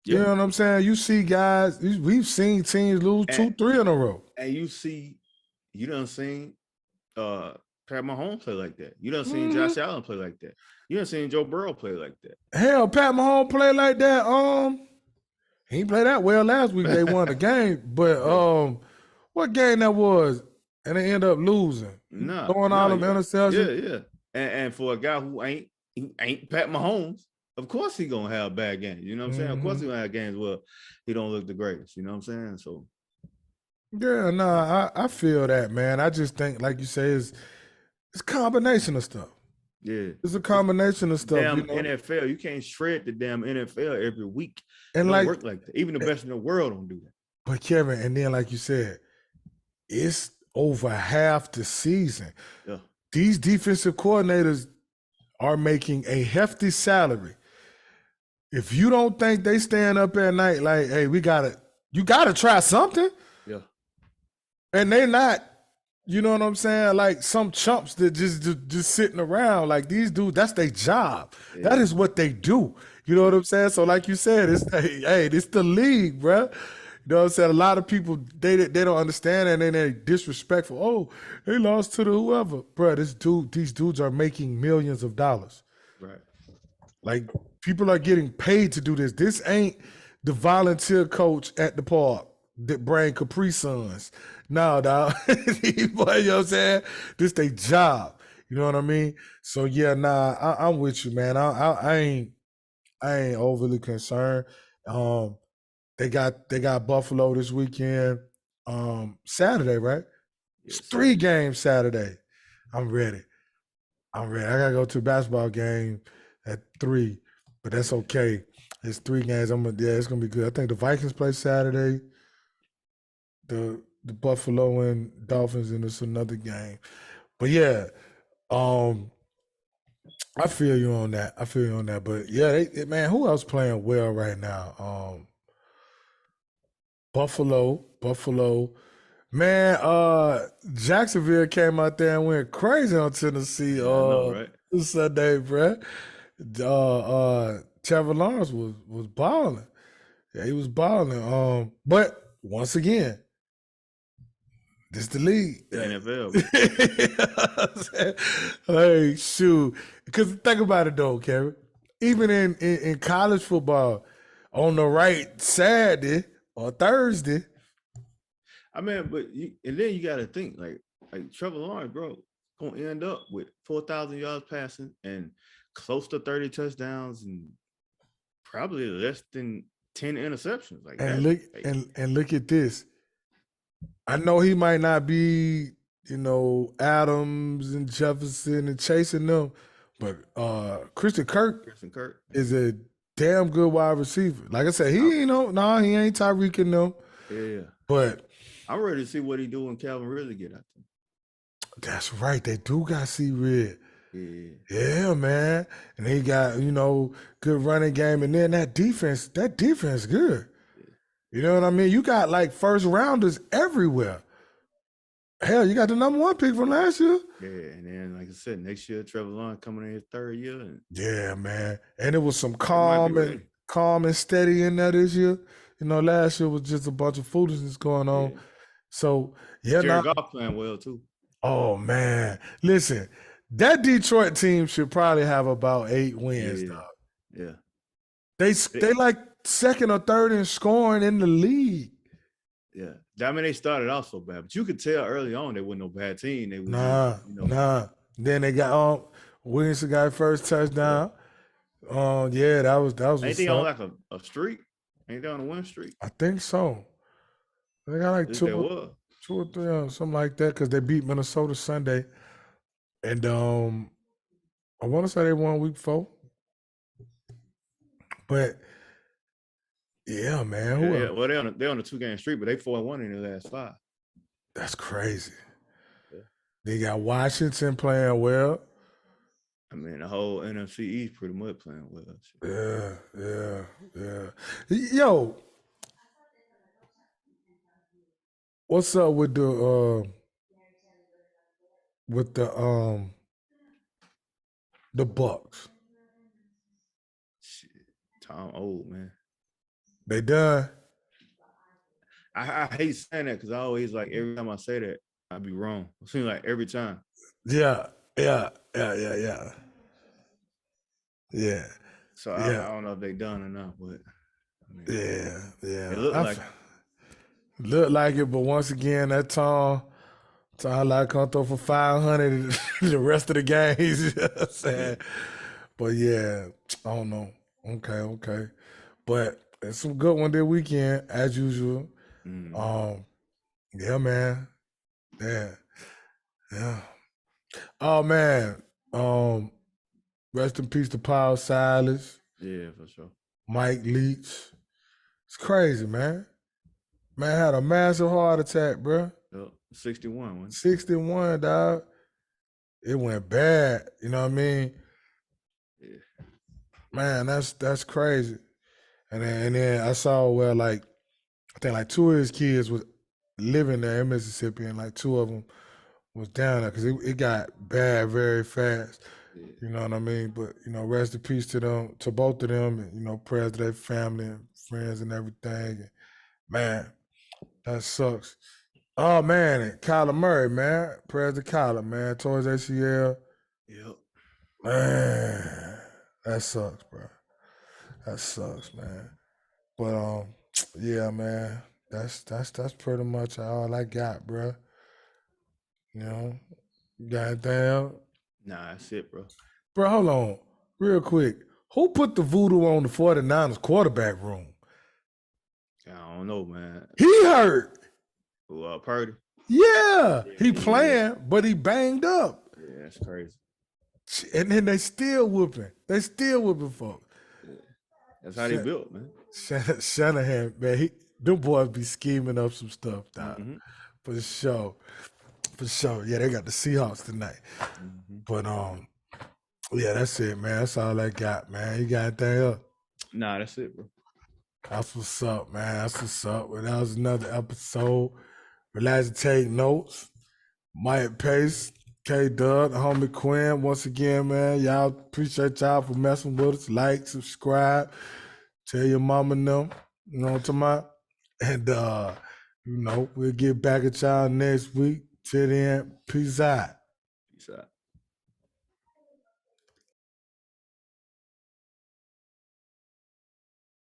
You know what I'm saying? You see guys, we've seen teams lose 2-3 in a row. And you done seen Pat Mahomes play like that. You done seen Josh Allen play like that. You done seen Joe Burrow play like that. Hell, Pat Mahomes play like that. He didn't play that well last week. They won the game, but what game that was? And they end up losing. Throwing all them interceptions. Yeah. And for a guy who ain't Pat Mahomes, of course he gonna have bad games. You know what I'm saying? Of course he gonna have games where he don't look the greatest. You know what I'm saying? So yeah, no, I feel that, man. I just think, like you say, it's a combination of stuff. yeah, It's a combination of stuff. damn You know? NFL. You can't shred the damn NFL every week. And It don't like, work like that. Even the best in the world don't do that. but Kevin, and then like you said, it's over half the season. Yeah. These defensive coordinators are making a hefty salary. If you don't think they stand up at night like, hey, you gotta try something. Yeah. And they're not, you know what I'm saying? Like some chumps that just sitting around. Like these dudes, that's their job. Yeah. That is what they do. You know what I'm saying? So like you said, it's the league, bro. You know what I'm saying? A lot of people, they don't understand and then they're disrespectful. Oh, they lost to the whoever. Bro, these dudes are making millions of dollars. Right. Like people are getting paid to do this. This ain't the volunteer coach at the park that bring Capri Suns. No, dog. You know what I'm saying? This their job. You know what I mean? So yeah, nah, I'm with you, man. I ain't overly concerned. They got Buffalo this weekend. Saturday, right? Yes, It's 3 games Saturday. I'm ready. I gotta go to a basketball game at 3, but that's okay. It's 3 games. It's gonna be good. I think the Vikings play Saturday. The Buffalo and Dolphins, and it's another game. But yeah, I feel you on that. But yeah, man, who else playing well right now? Buffalo. Man, Jacksonville came out there and went crazy on Tennessee right? Sunday, bruh. Trevor Lawrence was balling. Yeah, he was balling. But once again, this the league. The NFL. Hey, shoot. Because think about it though, Kevin. Even in college football, on the right Saturday or Thursday. I mean, and then you got to think like Trevor Lawrence, bro, gonna end up with 4,000 yards passing and close to 30 touchdowns and probably less than 10 interceptions. Like and look at this. I know he might not be, Adams and Jefferson and chasing them, but Christian Kirk is a damn good wide receiver. Like I said, he ain't Tyreek and them. Yeah. But I'm ready to see what he do when Calvin Ridley get out there. That's right. They do got C-Red. Yeah, man. And he got, good running game. And then that defense good. Yeah. You know what I mean? You got like first rounders everywhere. Hell, you got the number 1 pick from last year. Yeah, and then like I said, next year Trevor Lawrence coming in his 3rd year. Yeah, man. And it was some calm and steady in there this year. Last year was just a bunch of foolishness going on. Yeah. So Jared Goff playing well too. Oh man. Listen, that Detroit team should probably have about 8 wins, dog. Yeah. They like 2nd or 3rd in scoring in the league. Yeah. I mean, they started off so bad, but you could tell early on they weren't no bad team. They was Nah. Then they got Williamson got first touchdown. Yeah. That was Ain't they on like a streak? Ain't they on a win streak? I think so. They got like 2 or 3 or something like that because they beat Minnesota Sunday. And I want to say they won week 4. But yeah, man. Yeah. Well, they're on a 2-game streak, but they 4-1 in the last 5. That's crazy. Yeah. They got Washington playing well. I mean, the whole NFC East pretty much playing well. Yeah. Yo, what's up with the Bucks? Shit, Tom old, man. They done. I hate saying that because I always every time I say that, I be wrong. It seems like every time. Yeah. So I don't know if they done or not, but I mean, Yeah. it looked like Looked like it, but once again, that Tom like come throw for 500 the rest of the games. You know what I'm saying? But yeah, I don't know. Okay. But it's some good one this weekend, as usual. Yeah, man. Yeah. Oh man. Rest in peace to Paul Silas, yeah, for sure. Mike Leach. It's crazy, man. Man had a massive heart attack, bro. Yep. 61 one. 61, dog. It went bad. You know what I mean? Yeah. Man, that's crazy. And then I saw where I think like two of his kids was living there in Mississippi, and like two of them was down there because it got bad very fast. Yeah. You know what I mean? But rest in peace to them, to both of them, and prayers to their family and friends and everything. And man, that sucks. Oh man, and Kyler Murray, man. Prayers to Kyler, man. Towards ACL. Yep. Man, that sucks, bro. That sucks, man. But yeah, man. That's pretty much all I got, bro. You got anything else? Nah, that's it, bro. Bro, hold on. Real quick. Who put the voodoo on the 49ers quarterback room? I don't know, man. He hurt. Who, Purdy? Yeah. He playing, but he banged up. Yeah, that's crazy. And then they still whooping. They still whooping folks. Yeah. That's how they built, man. Shanahan, man, them boys be scheming up some stuff, dog. Mm-hmm. For sure. Yeah, they got the Seahawks tonight. Mm-hmm. But yeah, that's it, man. That's all I got, man. You got anything else? Nah, that's it, bro. That's what's up, man. That's what's up. Well, that was another episode. Relax and take notes. Mike Pace, K Dub, the homie Quinn. Once again, man, y'all appreciate y'all for messing with us. Like, subscribe, tell your mama and them. You know what I'm talking about? And we'll get back at y'all next week. Till then, peace out. Peace out.